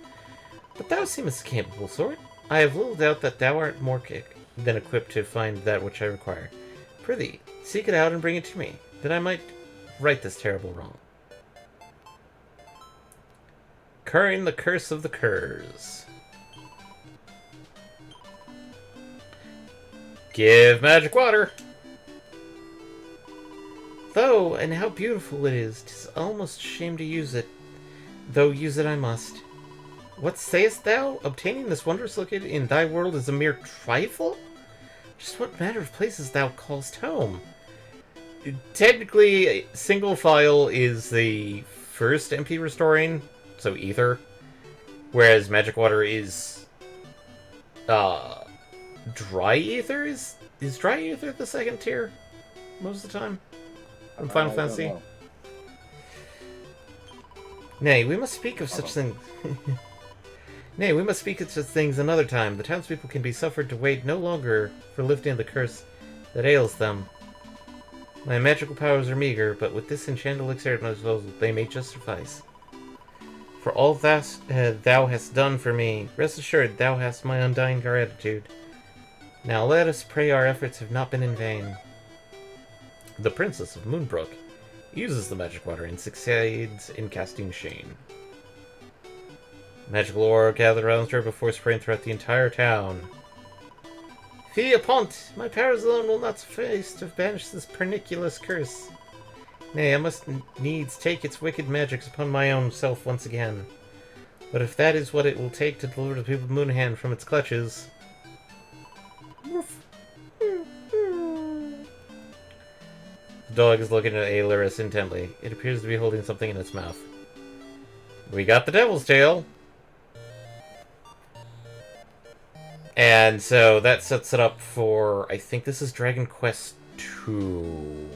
But thou seemest a capable sort. I have little doubt that thou art more than equipped to find that which I require. Prithee, seek it out and bring it to me, that I might right this terrible wrong. Curing the curse of the curs. Give magic water! Though, and how beautiful it is, 'tis almost shame to use it, though use it I must. What sayest thou? Obtaining this wondrous liquid in thy world is a mere trifle? Just what matter of places thou callest home? Technically, single file is the first MP restoring, so ether, whereas magic water is dry ether. Is dry ether the second tier most of the time from Final Fantasy? Nay, we must speak of such things. Nay, we must speak of such things another time. The townspeople can be suffered to wait no longer for lifting the curse that ails them. My magical powers are meager, but with this enchanted elixir at my disposal, they may just suffice. For all thou hast done for me, rest assured thou hast my undying gratitude. Now let us pray our efforts have not been in vain. The Princess of Moonbrook uses the magic water and succeeds in casting Sheen. Magical aura gathered around her before spreading throughout the entire town. Fie upont! My powers alone will not suffice to banish this perniculous curse. Nay, I must needs take its wicked magics upon my own self once again. But if that is what it will take to deliver the people of Moonhand from its clutches... The dog is looking at Aelurus intently. It appears to be holding something in its mouth. We got the Devil's Tail! And so that sets it up for, I think this is Dragon Quest II.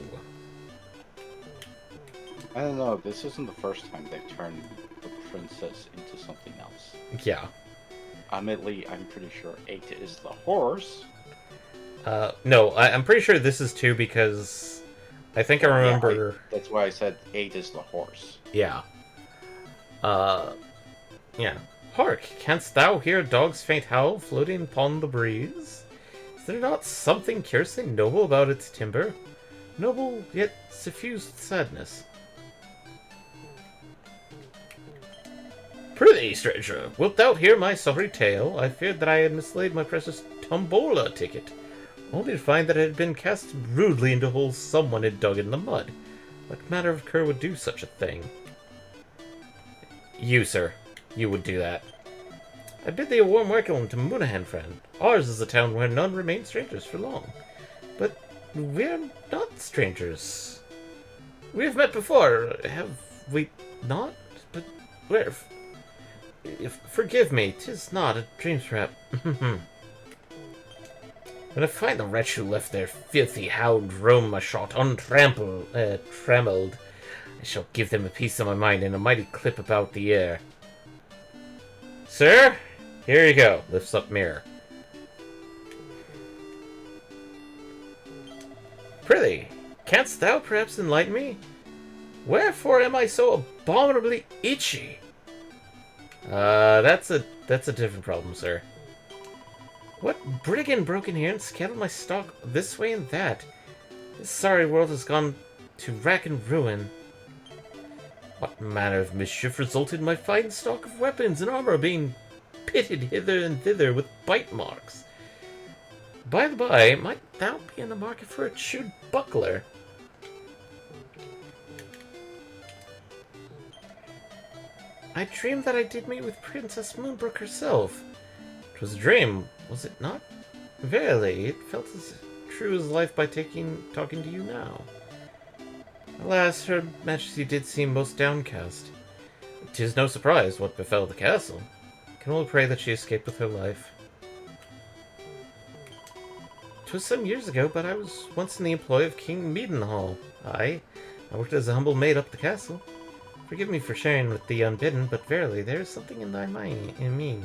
I don't know, this isn't the first time they've turned the princess into something else. Yeah. Admittedly, I'm pretty sure 8 is the horse. No, I'm pretty sure this is 2 because I think I remember... Yeah, that's why I said 8 is the horse. Yeah. Yeah. Hark, canst thou hear a dog's faint howl floating upon the breeze? Is there not something curiously noble about its timbre? Noble, yet suffused with sadness. Prithee, stranger, wilt thou hear my sorry tale? I feared that I had mislaid my precious tombola ticket, only to find that it had been cast rudely into holes someone had dug in the mud. What manner of cur would do such a thing? You, sir. You would do that. I bid thee a warm welcome to Moonahan, friend. Ours is a town where none remain strangers for long. But we're not strangers. We have met before, have we not? But where? Forgive me, 'tis not a dream's rap. When I find the wretch who left their filthy hound roam a shot untrammeled, I shall give them a piece of my mind in a mighty clip about the air. Sir, here you go. Lifts up mirror. Prithee, canst thou perhaps enlighten me? Wherefore am I so abominably itchy? That's a different problem, sir. What brigand broke in here and scattered my stock this way and that? This sorry world has gone to rack and ruin. What manner of mischief resulted in my fine stock of weapons and armor being pitted hither and thither with bite marks? By the by, might thou be in the market for a chewed buckler? I dreamed that I did meet with Princess Moonbrook herself. 'Twas a dream, was it not? Verily, it felt as true as life by talking to you now. Alas, her majesty did seem most downcast. 'Tis no surprise what befell the castle. Can only pray that she escaped with her life. 'Twas some years ago, but I was once in the employ of King Meadenhall. I worked as a humble maid up the castle. Forgive me for sharing with the unbidden, but verily there is something in thy mind, in me.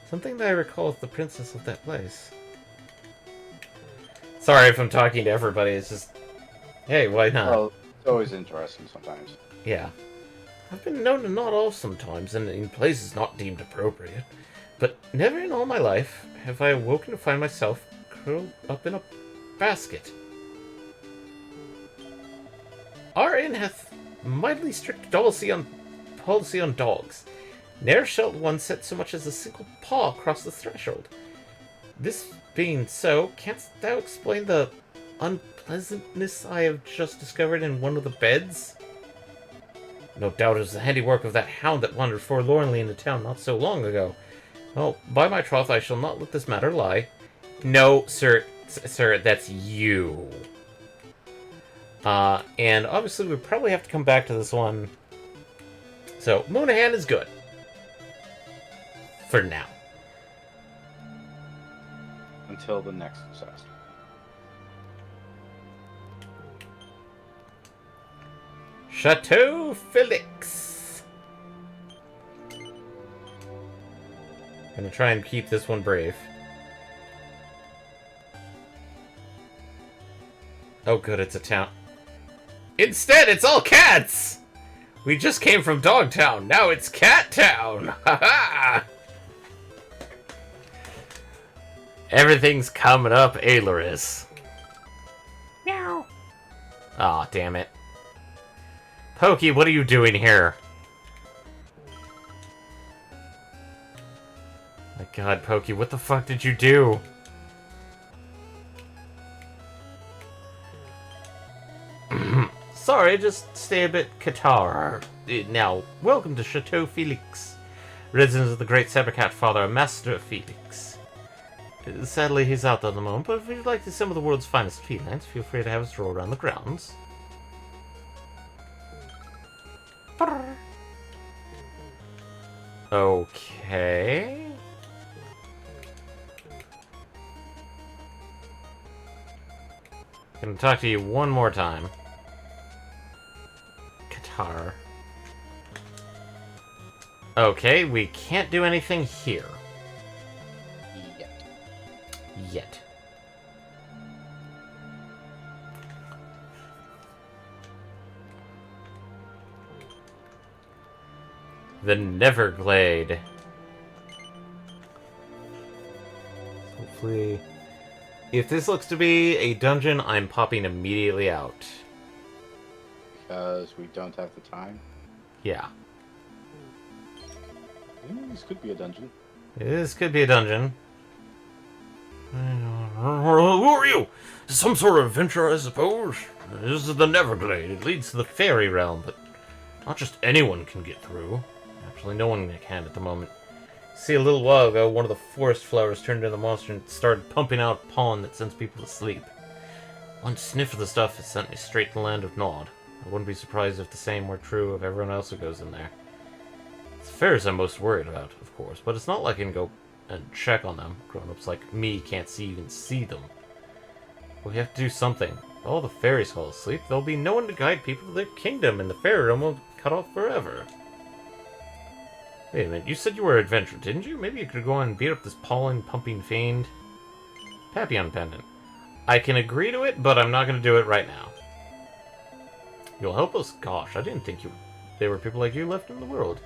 Something that I recall of the princess of that place. Sorry if I'm talking to everybody, it's just... Hey, why not? Well, it's always interesting sometimes. Yeah. I've been known to nod off sometimes, and in places not deemed appropriate. But never in all my life have I awoken to find myself curled up in a basket. Our inn hath mightily strict policy on dogs. Ne'er shall one set so much as a single paw across the threshold. This being so, canst thou explain the unpleasantness I have just discovered in one of the beds? No doubt it was the handiwork of that hound that wandered forlornly into town not so long ago. Well, by my troth, I shall not let this matter lie. No, sir, that's you. And obviously we probably have to come back to this one. So, Moonahan is good. For now. Until the next disaster. Chateau Felix. Gonna try and keep this one brave. Oh good, it's a town. Instead, it's all cats! We just came from Dogtown, now it's Cat Town! Ha-ha! Everything's coming up, Ailoris. Meow. Aw, damn it. Pokey, what are you doing here? My god, Pokey, what the fuck did you do? Sorry, just stay a bit catarrh. Now, welcome to Chateau Felix, residence of the great Sabercat father, Master Felix. Sadly, he's out at the moment, but if you'd like to see some of the world's finest felines, feel free to have us stroll around the grounds. Okay. Gonna talk to you one more time. Qatar. Okay, we can't do anything here. Yet. The Neverglade. Hopefully... If this looks to be a dungeon, I'm popping immediately out. Because we don't have the time? Yeah. This could be a dungeon. This could be a dungeon. Who are you? Some sort of adventure, I suppose? This is the Neverglade. It leads to the fairy realm, but not just anyone can get through. Actually, no one can at the moment. See, a little while ago, one of the forest flowers turned into a monster and started pumping out pollen that sends people to sleep. One sniff of the stuff has sent me straight to the land of Nod. I wouldn't be surprised if the same were true of everyone else who goes in there. It's the fairies I'm most worried about, of course, but it's not like I can go and check on them. Grown-ups like me can't even see them. We have to do something. If all the fairies fall asleep, there'll be no one to guide people to their kingdom, and the fairy realm will cut off forever. Wait a minute, you said you were an adventurer, didn't you? Maybe you could go and beat up this pollen-pumping fiend. Papillon pendant. I can agree to it, but I'm not going to do it right now. You'll help us? Gosh, I didn't think there were people like you left in the world.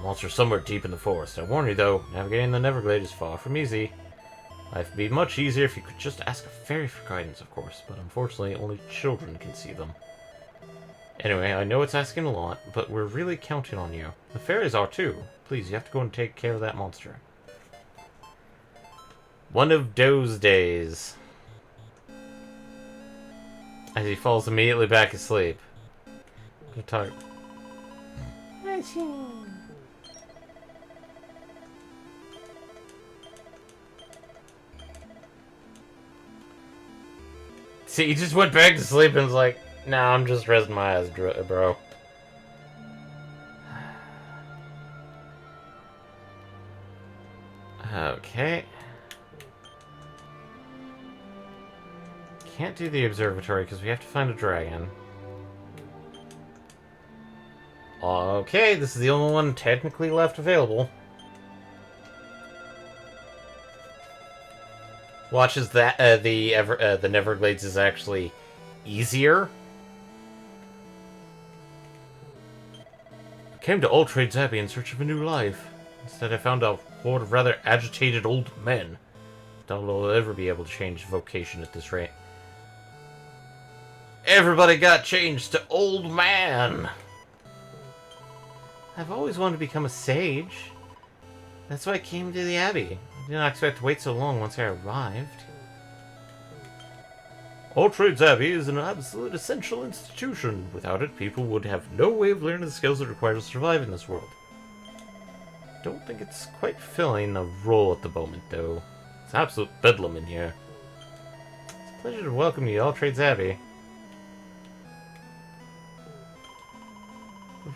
Monster somewhere deep in the forest. I warn you, though, navigating the Neverglade is far from easy. Life would be much easier if you could just ask a fairy for guidance, of course, but unfortunately, only children can see them. Anyway, I know it's asking a lot, but we're really counting on you. The fairies are too. Please, you have to go and take care of that monster. One of those days. As he falls immediately back asleep. I'm tired. See, he just went back to sleep and was like, nah, I'm just resting my eyes, bro. Okay. Can't do the observatory because we have to find a dragon. Okay, this is the only one technically left available. Watch as that the Neverglades is actually easier. I came to All Trades Abbey in search of a new life. Instead, I found a horde of rather agitated old men. Doubt I'll ever be able to change vocation at this rate. Everybody got changed to old man. I've always wanted to become a sage. That's why I came to the Abbey. I did not expect to wait so long once I arrived. All Trades Abbey is an absolute essential institution. Without it, people would have no way of learning the skills that are required to survive in this world. Don't think it's quite filling a role at the moment, though. It's absolute bedlam in here. It's a pleasure to welcome you to All Trades Abbey.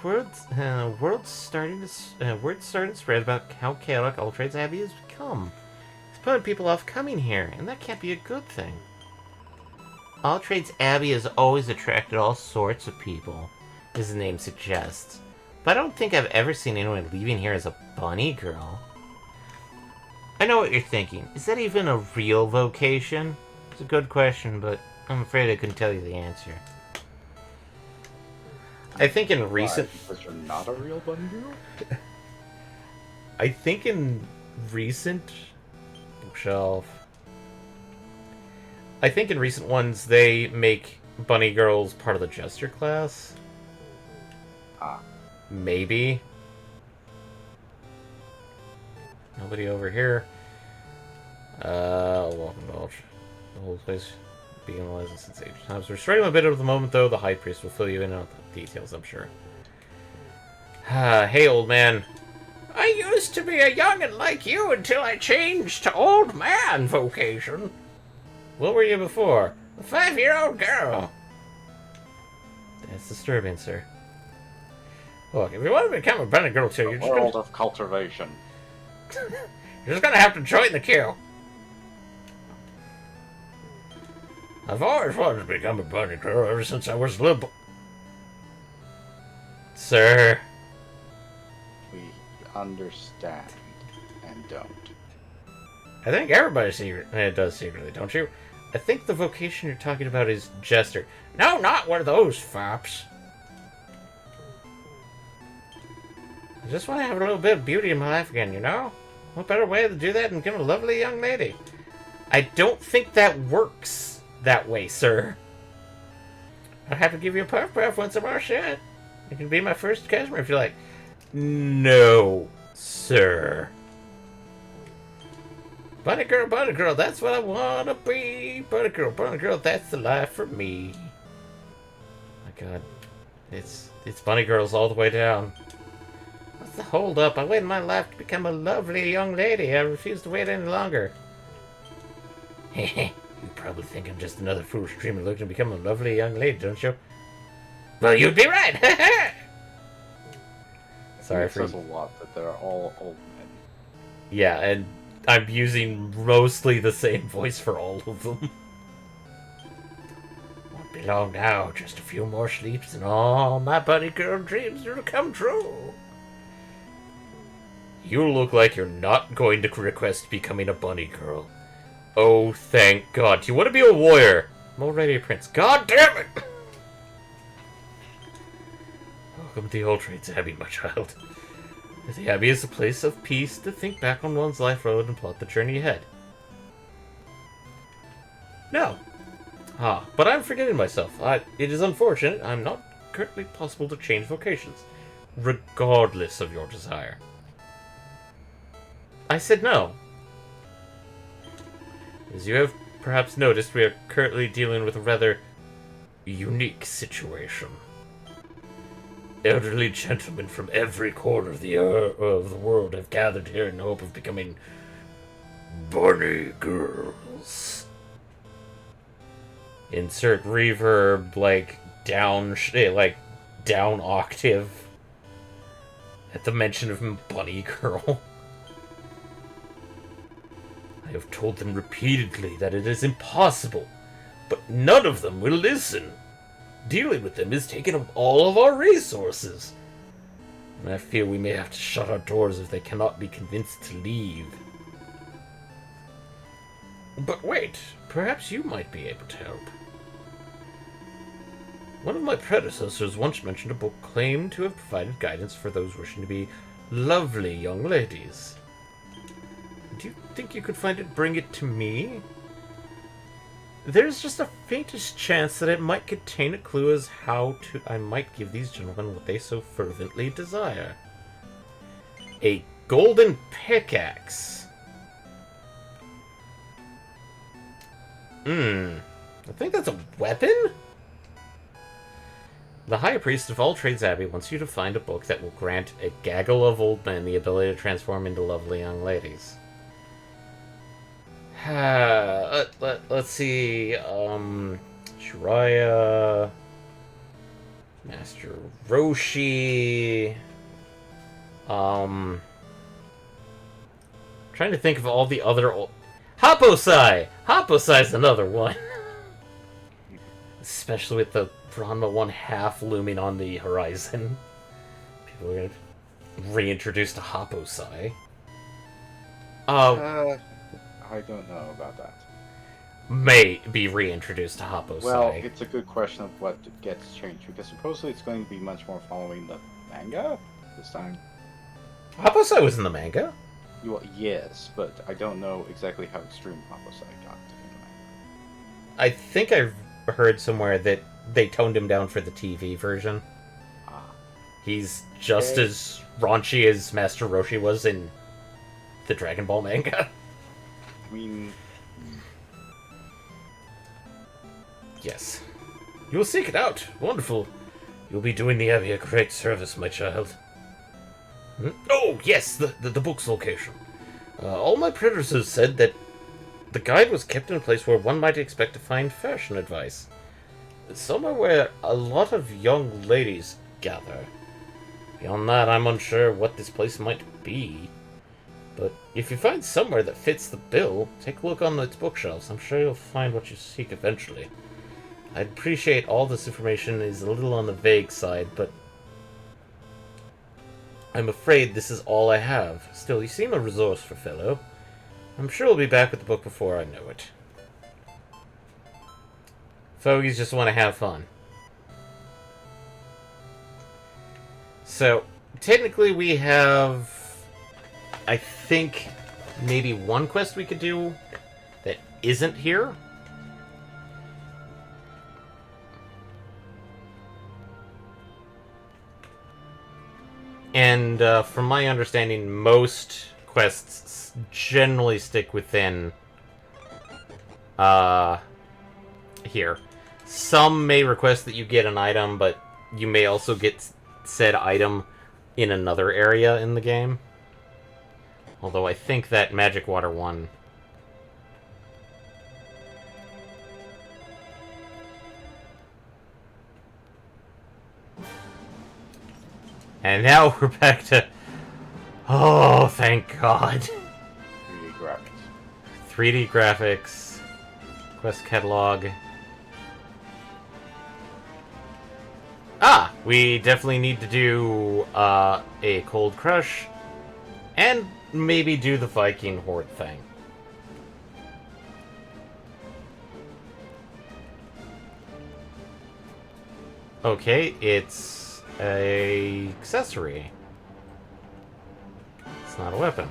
Word's starting to spread about how chaotic All Trades Abbey has become. It's putting people off coming here, and that can't be a good thing. All Trades Abbey has always attracted all sorts of people, as the name suggests. But I don't think I've ever seen anyone leaving here as a bunny girl. I know what you're thinking. Is that even a real vocation? It's a good question, but I'm afraid I couldn't tell you the answer. I think in recent... Because you're not a real bunny girl? I think in recent... Bookshelf... I think in recent ones, they make bunny girls part of the jester class. Ah. Maybe. Nobody over here. Welcome to the whole place. Being a license since ancient times. We're starting a bit of the moment, though. The High Priest will fill you in on the details, I'm sure. Hey, old man. I used to be a young'un like you until I changed to old man vocation. What were you before? A 5-year-old girl. That's disturbing, sir. Look, if you want to become a bunny girl too, you're just world of cultivation. you're just gonna have to join the queue. I've always wanted to become a bunny girl ever since I was a little Sir. We understand and don't. I think everybody does secretly, don't you? I think the vocation you're talking about is jester. No, not one of those fops. I just want to have a little bit of beauty in my life again, you know? What better way to do that than become a lovely young lady? I don't think that works that way, sir. I'll have to give you a puff once in a while, shit. You can be my first customer if you like. No, sir. Bunny girl, that's what I want to be. Bunny girl, that's the life for me. My god. It's bunny girls all the way down. What's the hold up? I waited my life to become a lovely young lady. I refuse to wait any longer. You probably think I'm just another foolish dreamer looking to become a lovely young lady, don't you? Well, you'd be right. Sorry it says a lot that they're all old men. Yeah, and I'm using mostly the same voice for all of them. Won't be long now. Just a few more sleeps and all my bunny girl dreams will come true. You look like you're not going to request becoming a bunny girl. Oh, thank God. You want to be a warrior. I'm already a prince. God damn it! Welcome to the All Trades Abbey, my child. The Abbey is a place of peace to think back on one's life road and plot the journey ahead. No. But I'm forgetting myself. It is unfortunate. I'm not currently possible to change vocations, regardless of your desire. I said no. As you have perhaps noticed, we are currently dealing with a rather unique situation. Elderly gentlemen from every corner of the world have gathered here in the hope of becoming bunny girls. Insert reverb, down octave at the mention of bunny girl. I have told them repeatedly that it is impossible, but none of them will listen. Dealing with them is taking up all of our resources, and I fear we may have to shut our doors if they cannot be convinced to leave. But wait, perhaps you might be able to help. One of my predecessors once mentioned a book claimed to have provided guidance for those wishing to be lovely young ladies. Do you think you could find it, bring it to me? There's just a faintest chance that it might contain a clue as how I might give these gentlemen what they so fervently desire. A golden pickaxe. I think that's a weapon? The High Priest of all Trades Abbey wants you to find a book that will grant a gaggle of old men the ability to transform into lovely young ladies. Let's see, Shiraya, Master Roshi, trying to think of all the other Happosai! Happosai's another one. Especially with the Ranma 1/2 looming on the horizon. People are gonna reintroduce to Happosai. I don't know about that. May be reintroduced to Happosai. Well, it's a good question of what gets changed, because supposedly it's going to be much more following the manga this time. Happosai was in the manga? Well, yes, but I don't know exactly how extreme Happosai got in the manga. I think I heard somewhere that they toned him down for the TV version. He's just as raunchy as Master Roshi was in the Dragon Ball manga. I mean... Yes. You will seek it out. Wonderful. You'll be doing the Abbey a great service, my child. Oh, yes, the book's location. All my predecessors said that the guide was kept in a place where one might expect to find fashion advice. Somewhere where a lot of young ladies gather. Beyond that, I'm unsure what this place might be. But if you find somewhere that fits the bill, take a look on its bookshelves. I'm sure you'll find what you seek eventually. I'd appreciate all this information is a little on the vague side, but I'm afraid this is all I have. Still, you seem a resourceful fellow. I'm sure we'll be back with the book before I know it. Fogies just want to have fun. So, technically we have, I think, maybe one quest we could do that isn't here. And from my understanding, most quests generally stick within here. Some may request that you get an item, but you may also get said item in another area in the game. Although I think that Magic Water one... And now we're back to... Oh, thank God. 3D graphics. 3D graphics. Quest catalog. Ah! We definitely need to do a Cold Crush. And maybe do the Viking Horde thing. Okay, it's a accessory. It's not a weapon.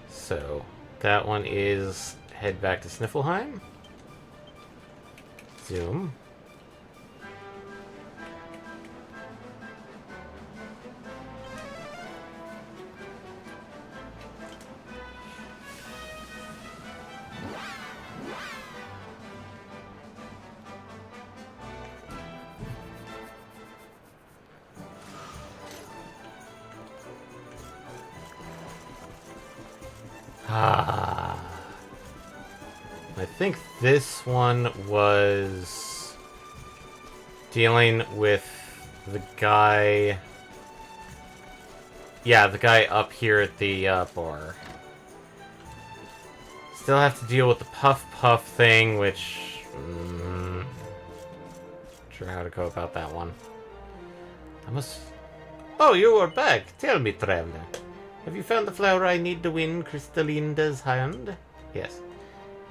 So, that one is head back to Sniffelheim. Zoom. Ah. I think this one was dealing with the guy... Yeah, the guy up here at the bar. Still have to deal with the puff thing, which... Not sure how to go about that one. I must... Oh, you are back! Tell me, traveler. Have you found the flower I need to win Crystalinda's hand? Yes.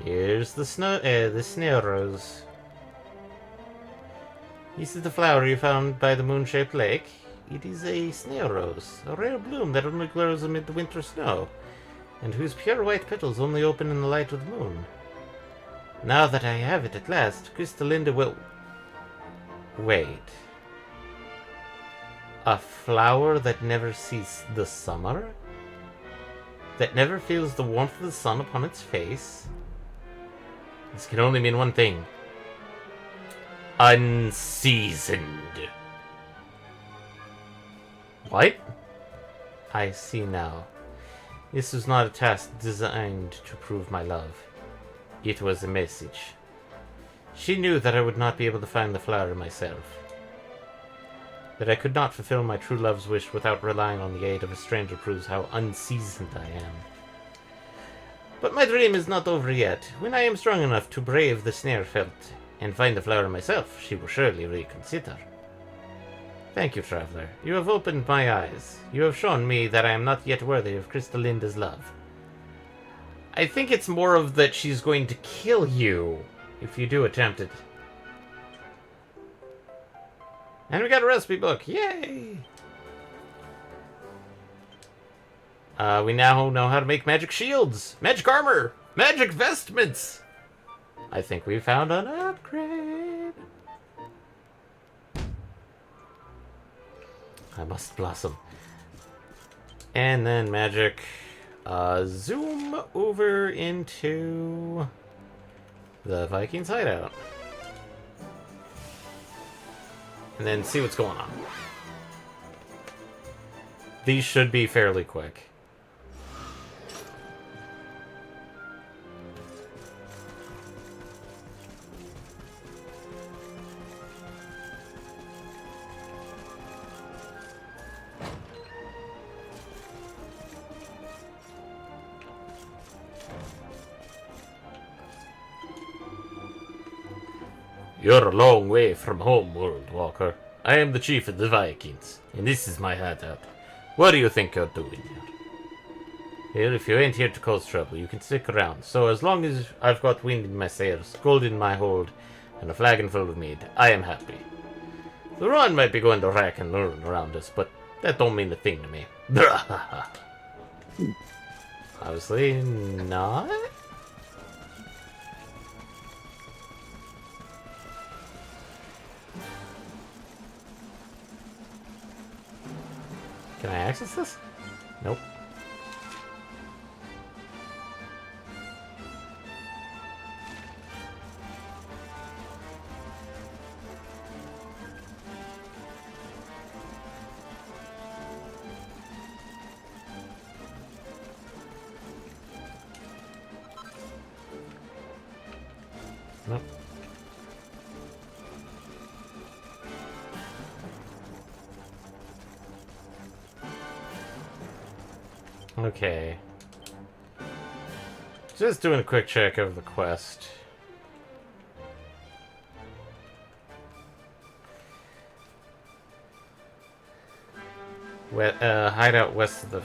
Here's the snail rose. This is the flower you found by the moon-shaped lake. It is a snail rose, a rare bloom that only grows amid the winter snow, and whose pure white petals only open in the light of the moon. Now that I have it at last, Crystalinda will... Wait. A flower that never sees the summer? That never feels the warmth of the sun upon its face? This can only mean one thing. Unseasoned. What? I see now. This was not a task designed to prove my love. It was a message. She knew that I would not be able to find the flower myself. That I could not fulfill my true love's wish without relying on the aid of a stranger proves how unseasoned I am. But my dream is not over yet. When I am strong enough to brave the snare felt and find the flower myself, she will surely reconsider. Thank you, traveler. You have opened my eyes. You have shown me that I am not yet worthy of Crystalinda's love. I think it's more of that she's going to kill you if you do attempt it. And we got a recipe book. Yay! We now know how to make magic shields, magic armor, magic vestments. I think we found an upgrade. I must blossom. And then magic. Zoom over into the Vikings hideout. And then see what's going on. These should be fairly quick. You're a long way from home, World Walker. I am the chief of the Vikings, and this is my hideout. What do you think you're doing here? Here, if you ain't here to cause trouble, you can stick around. So as long as I've got wind in my sails, gold in my hold, and a flagon full of mead, I am happy. The Ron might be going to rack and learn around us, but that don't mean a thing to me. Obviously not. Can I access this? Nope. Nope. Okay. Just doing a quick check of the quest. Hideout west of the...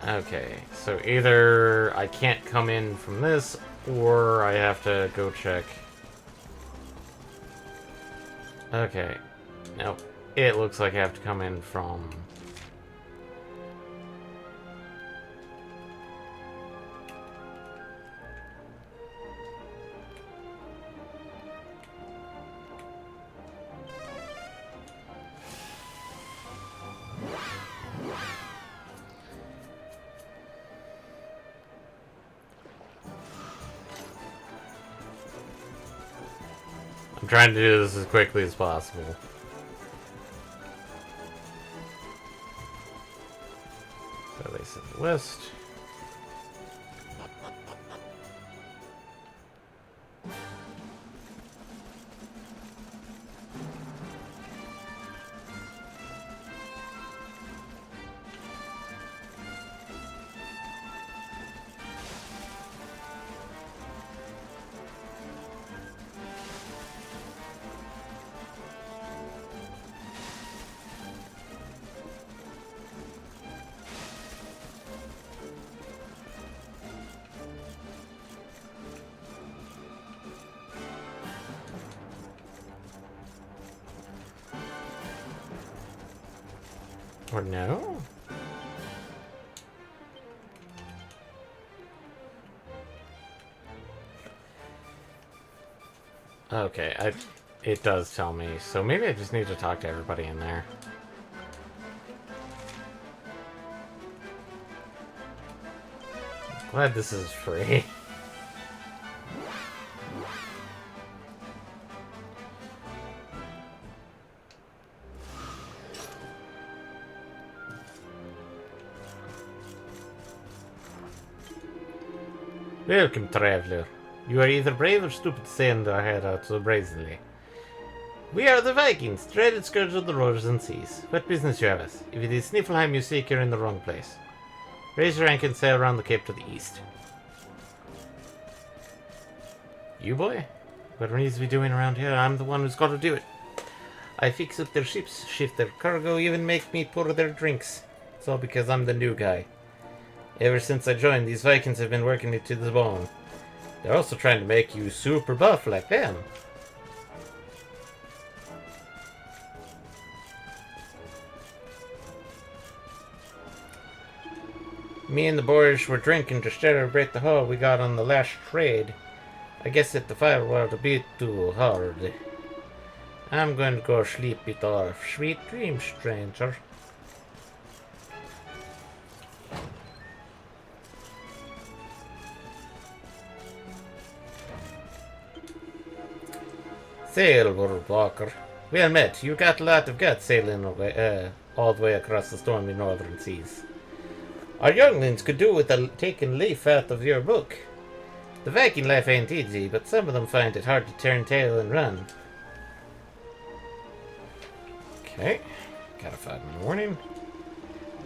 Okay, so either I can't come in from this, or I have to go check. Okay. Nope. It looks like I have to come in from... I'm trying to do this as quickly as possible. So they send the west. Or no? Okay, it does tell me, so maybe I just need to talk to everybody in there. Glad this is free. Welcome, traveler. You are either brave or stupid to send our head out so brazenly. We are the Vikings, dreaded scourge of the rivers and seas. What business you have us? If it is Sniffelheim you seek, you're in the wrong place. Raise your rank and sail around the cape to the east. You, boy? What needs to be doing around here? I'm the one who's got to do it. I fix up their ships, shift their cargo, even make me pour their drinks. It's all because I'm the new guy. Ever since I joined, these Vikings have been working it to the bone. They're also trying to make you super buff like them. Me and the boys were drinking to celebrate the haul we got on the last trade. I guess that the fire was a bit too hard. I'm going to go sleep it off. Sweet dreams, stranger. Sail, World Walker. Well met. You got a lot of guts sailing away, all the way across the stormy northern seas. Our younglings could do with taking a leaf out of your book. The Viking life ain't easy, but some of them find it hard to turn tail and run. Okay. Got a 5-minute warning.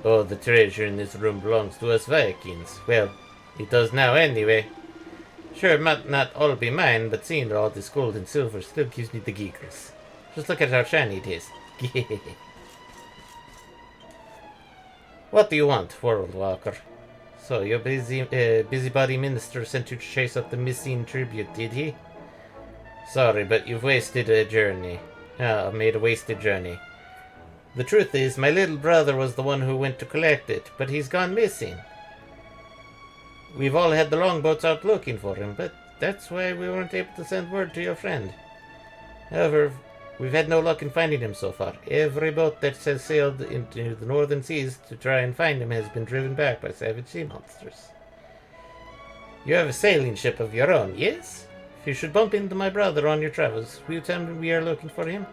Oh, the treasure in this room belongs to us Vikings. Well, it does now anyway. Sure, it might not all be mine, but seeing all this gold and silver still gives me the giggles. Just look at how shiny it is. What do you want, World Walker? So, your busybody minister sent you to chase up the missing tribute, did he? Sorry, but you've wasted a journey. Made a wasted journey. The truth is, my little brother was the one who went to collect it, but he's gone missing. We've all had the longboats out looking for him, but that's why we weren't able to send word to your friend. However, we've had no luck in finding him so far. Every boat that has sailed into the northern seas to try and find him has been driven back by savage sea monsters. You have a sailing ship of your own, yes? If you should bump into my brother on your travels, will you tell me we are looking for him?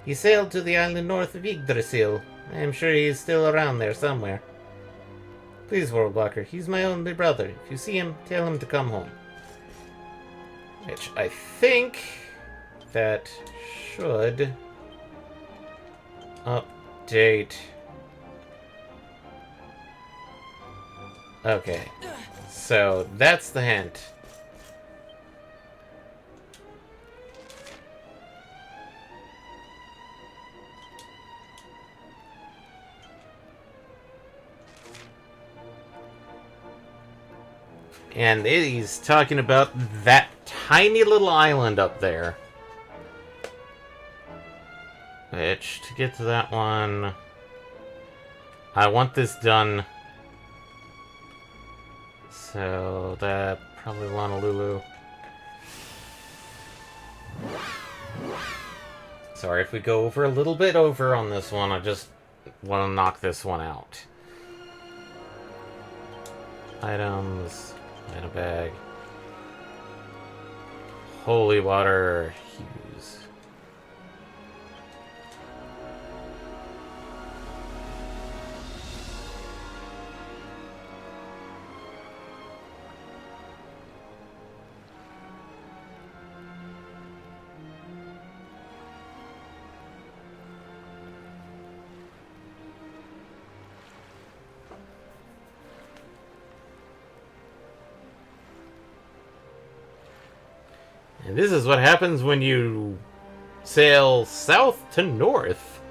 He sailed to the island north of Yggdrasil. I am sure he is still around there somewhere. Please, World Walker, he's my only brother. If you see him, tell him to come home. Which I think that should update. Okay, so that's the hint. And he's talking about that tiny little island up there. Which, to get to that one, I want this done. So, that probably Honolulu. Sorry if we go over a little bit over on this one. I just want to knock this one out. Items. Item bag. holy water hues. And this is what happens when you sail south to north.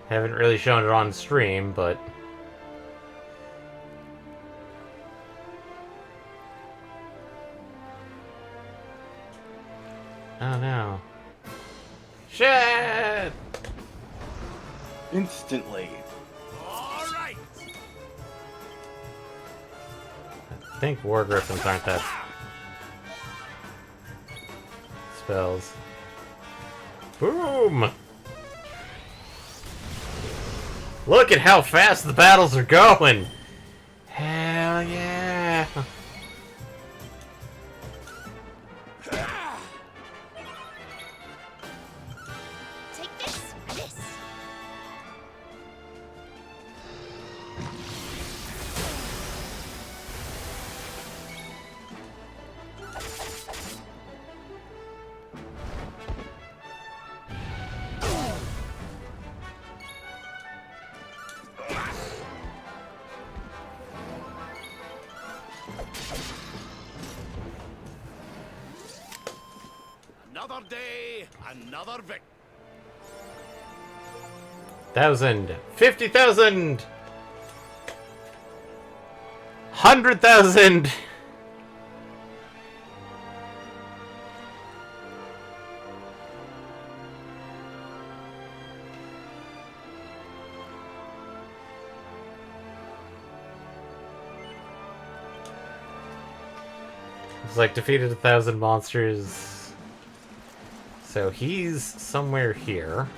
Haven't really shown it on stream, but... Oh no. Shit! Instantly. Alright! I think War Griffins aren't that... spells. Boom! Look at how fast the battles are going! Hell yeah! Take this! This! Another day, another victory. 1,000, 50,000, 100,000. It's like defeated 1,000 monsters. So he's somewhere here.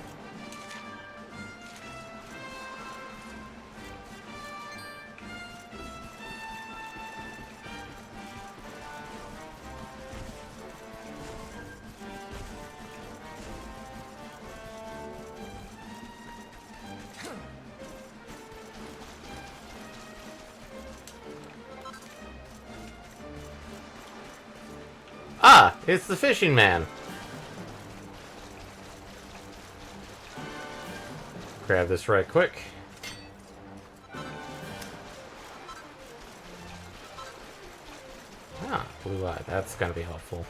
Ah, it's the fishing man. Grab this right quick. Ah, blue eye. That's gonna be helpful.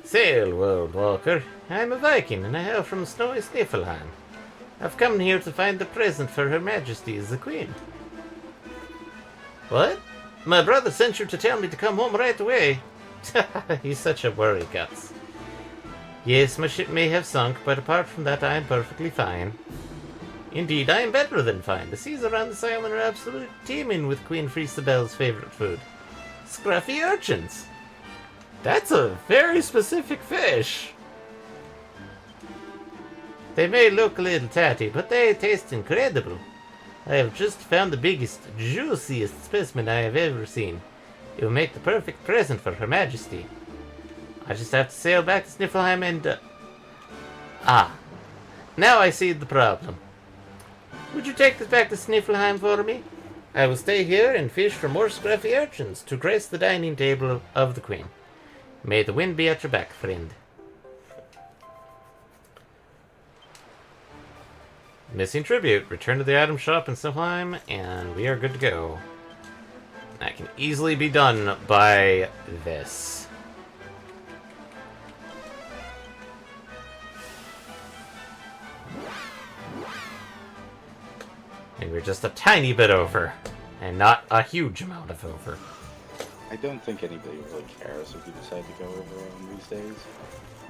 Sail, World Walker. I'm a Viking, and I hail from snowy Sniffelheim. I've come here to find the present for Her Majesty as the Queen. What? My brother sent you to tell me to come home right away. He's such a worry guts. Yes, my ship may have sunk, but apart from that, I am perfectly fine. Indeed, I am better than fine. The seas around this island are absolutely teeming with Queen Freesabel's favorite food. Scruffy urchins. That's a very specific fish. They may look a little tatty, but they taste incredible. I have just found the biggest, juiciest specimen I have ever seen. It will make the perfect present for Her Majesty. I just have to sail back to Sniffelheim and... now I see the problem. Would you take this back to Sniffelheim for me? I will stay here and fish for more scruffy urchins to grace the dining table of the Queen. May the wind be at your back, friend. Missing tribute. Return to the item shop in Sniffelheim, and we are good to go. That can easily be done by this. And we're just a tiny bit over, and not a huge amount of over. I don't think anybody really cares if you decide to go over on these days.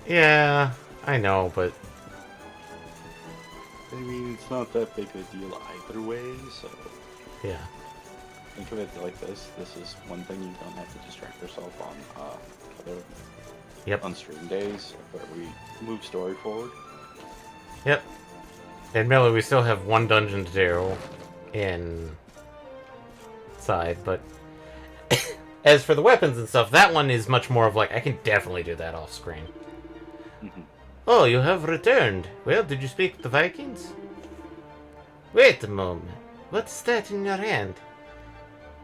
Yeah, I know, but... I mean, it's not that big of a deal either way, so... Yeah. Think of it like this. This is one thing you don't have to distract yourself on other on stream days, where we move story forward. Yep. Admittedly, we still have one dungeon to do inside, but As for the weapons and stuff, that one is much more of like, I can definitely do that off screen. Mhm. Oh, you have returned. Well, did you speak with the Vikings? Wait a moment. What's that in your hand?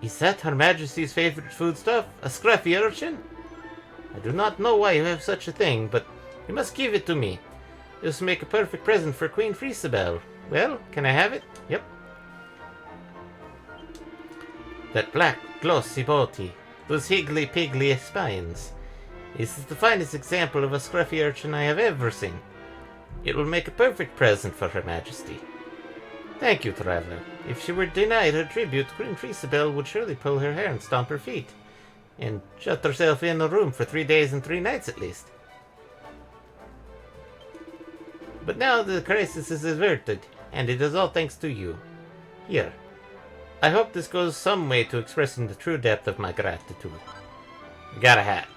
Is that Her Majesty's favorite foodstuff? A scruffy urchin? I do not know why you have such a thing, but you must give it to me. This will make a perfect present for Queen Freesabel. Well, can I have it? Yep. That black, glossy body, those higgly-piggly spines. This is the finest example of a scruffy urchin I have ever seen. It will make a perfect present for Her Majesty. Thank you, traveler. If she were denied her tribute, Queen Freesabel would surely pull her hair and stomp her feet. And shut herself in a room for 3 days and 3 nights at least. But now the crisis is averted, and it is all thanks to you. Here. I hope this goes some way to expressing the true depth of my gratitude. I got a hat.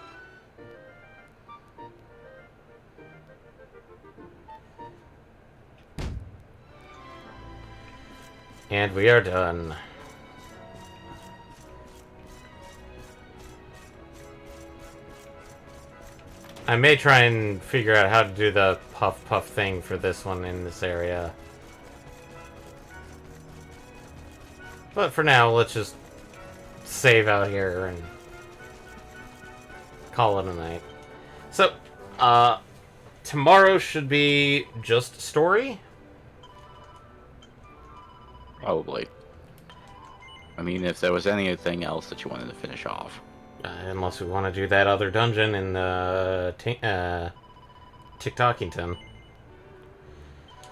And we are done. I may try and figure out how to do the puff thing for this one in this area. But for now, let's just save out here and call it a night. So, tomorrow should be just story. Probably. I mean, if there was anything else that you wanted to finish off. Unless we want to do that other dungeon in the TikTokington.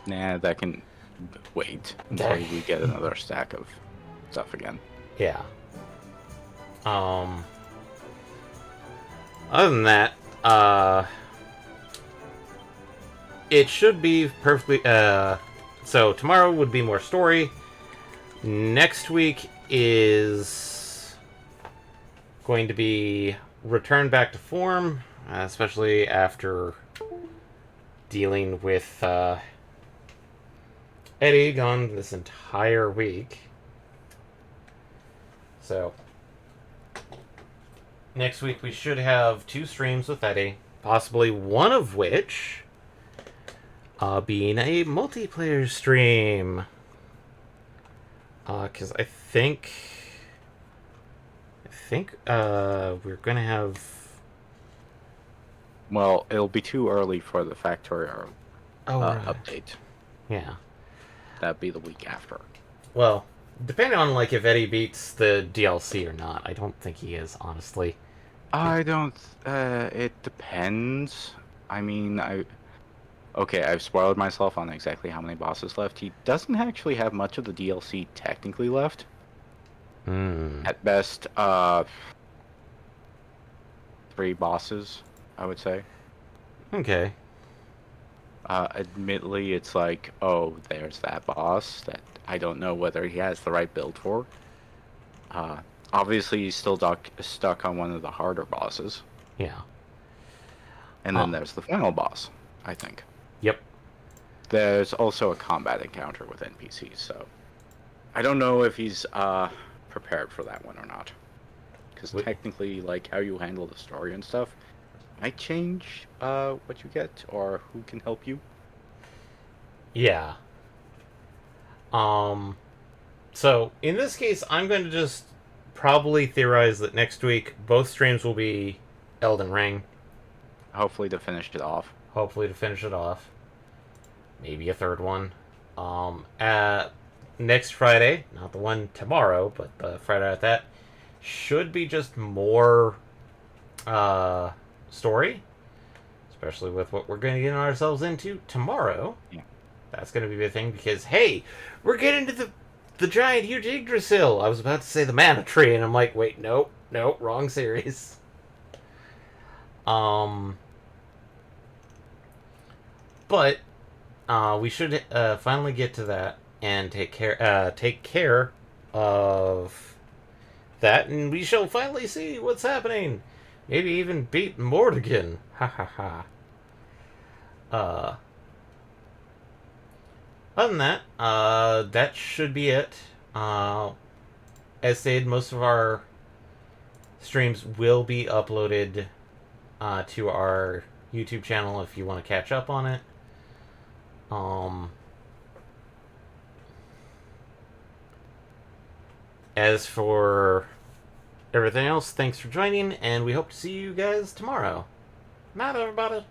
Nah, that can wait until we get another stack of stuff again. Yeah. Other than that, it should be perfectly. So tomorrow would be more story. Next week is going to be return back to form, especially after dealing with Eddie gone this entire week. So next week we should have 2 streams with Eddie, possibly one of which being a multiplayer stream. Because I think we're gonna have. Well, it'll be too early for the Factorio Right. update. Yeah. That'd be the week after. Well, depending on like if Eddie beats the DLC or not, I don't think he is, honestly. I don't. It depends. I mean, Okay, I've spoiled myself on exactly how many bosses left. He doesn't actually have much of the DLC technically left. At best, 3 bosses, I would say. Okay. Admittedly, it's like, oh, there's that boss that I don't know whether he has the right build for. Obviously, he's still stuck on one of the harder bosses. Yeah. And then there's the final boss, I think. Yep. There's also a combat encounter with NPCs, so I don't know if he's prepared for that one or not. Because technically, like, how you handle the story and stuff might change what you get or who can help you. Yeah. So, in this case, I'm going to just probably theorize that next week both streams will be Elden Ring. Hopefully to finish it off. Hopefully to finish it off. Maybe a third one. Next Friday, not the one tomorrow, but the Friday after that, should be just more story. Especially with what we're going to get ourselves into tomorrow. Yeah. That's going to be the thing because, hey, we're getting to the giant, huge Yggdrasil. I was about to say the Mana Tree, and I'm like, wait, nope, wrong series. But we should finally get to that and take care of that, and we shall finally see what's happening. Maybe even beat Mordigan. Ha ha ha. Other than that, that should be it. As stated, most of our streams will be uploaded to our YouTube channel if you want to catch up on it. As for everything else, thanks for joining, and we hope to see you guys tomorrow. Night, everybody.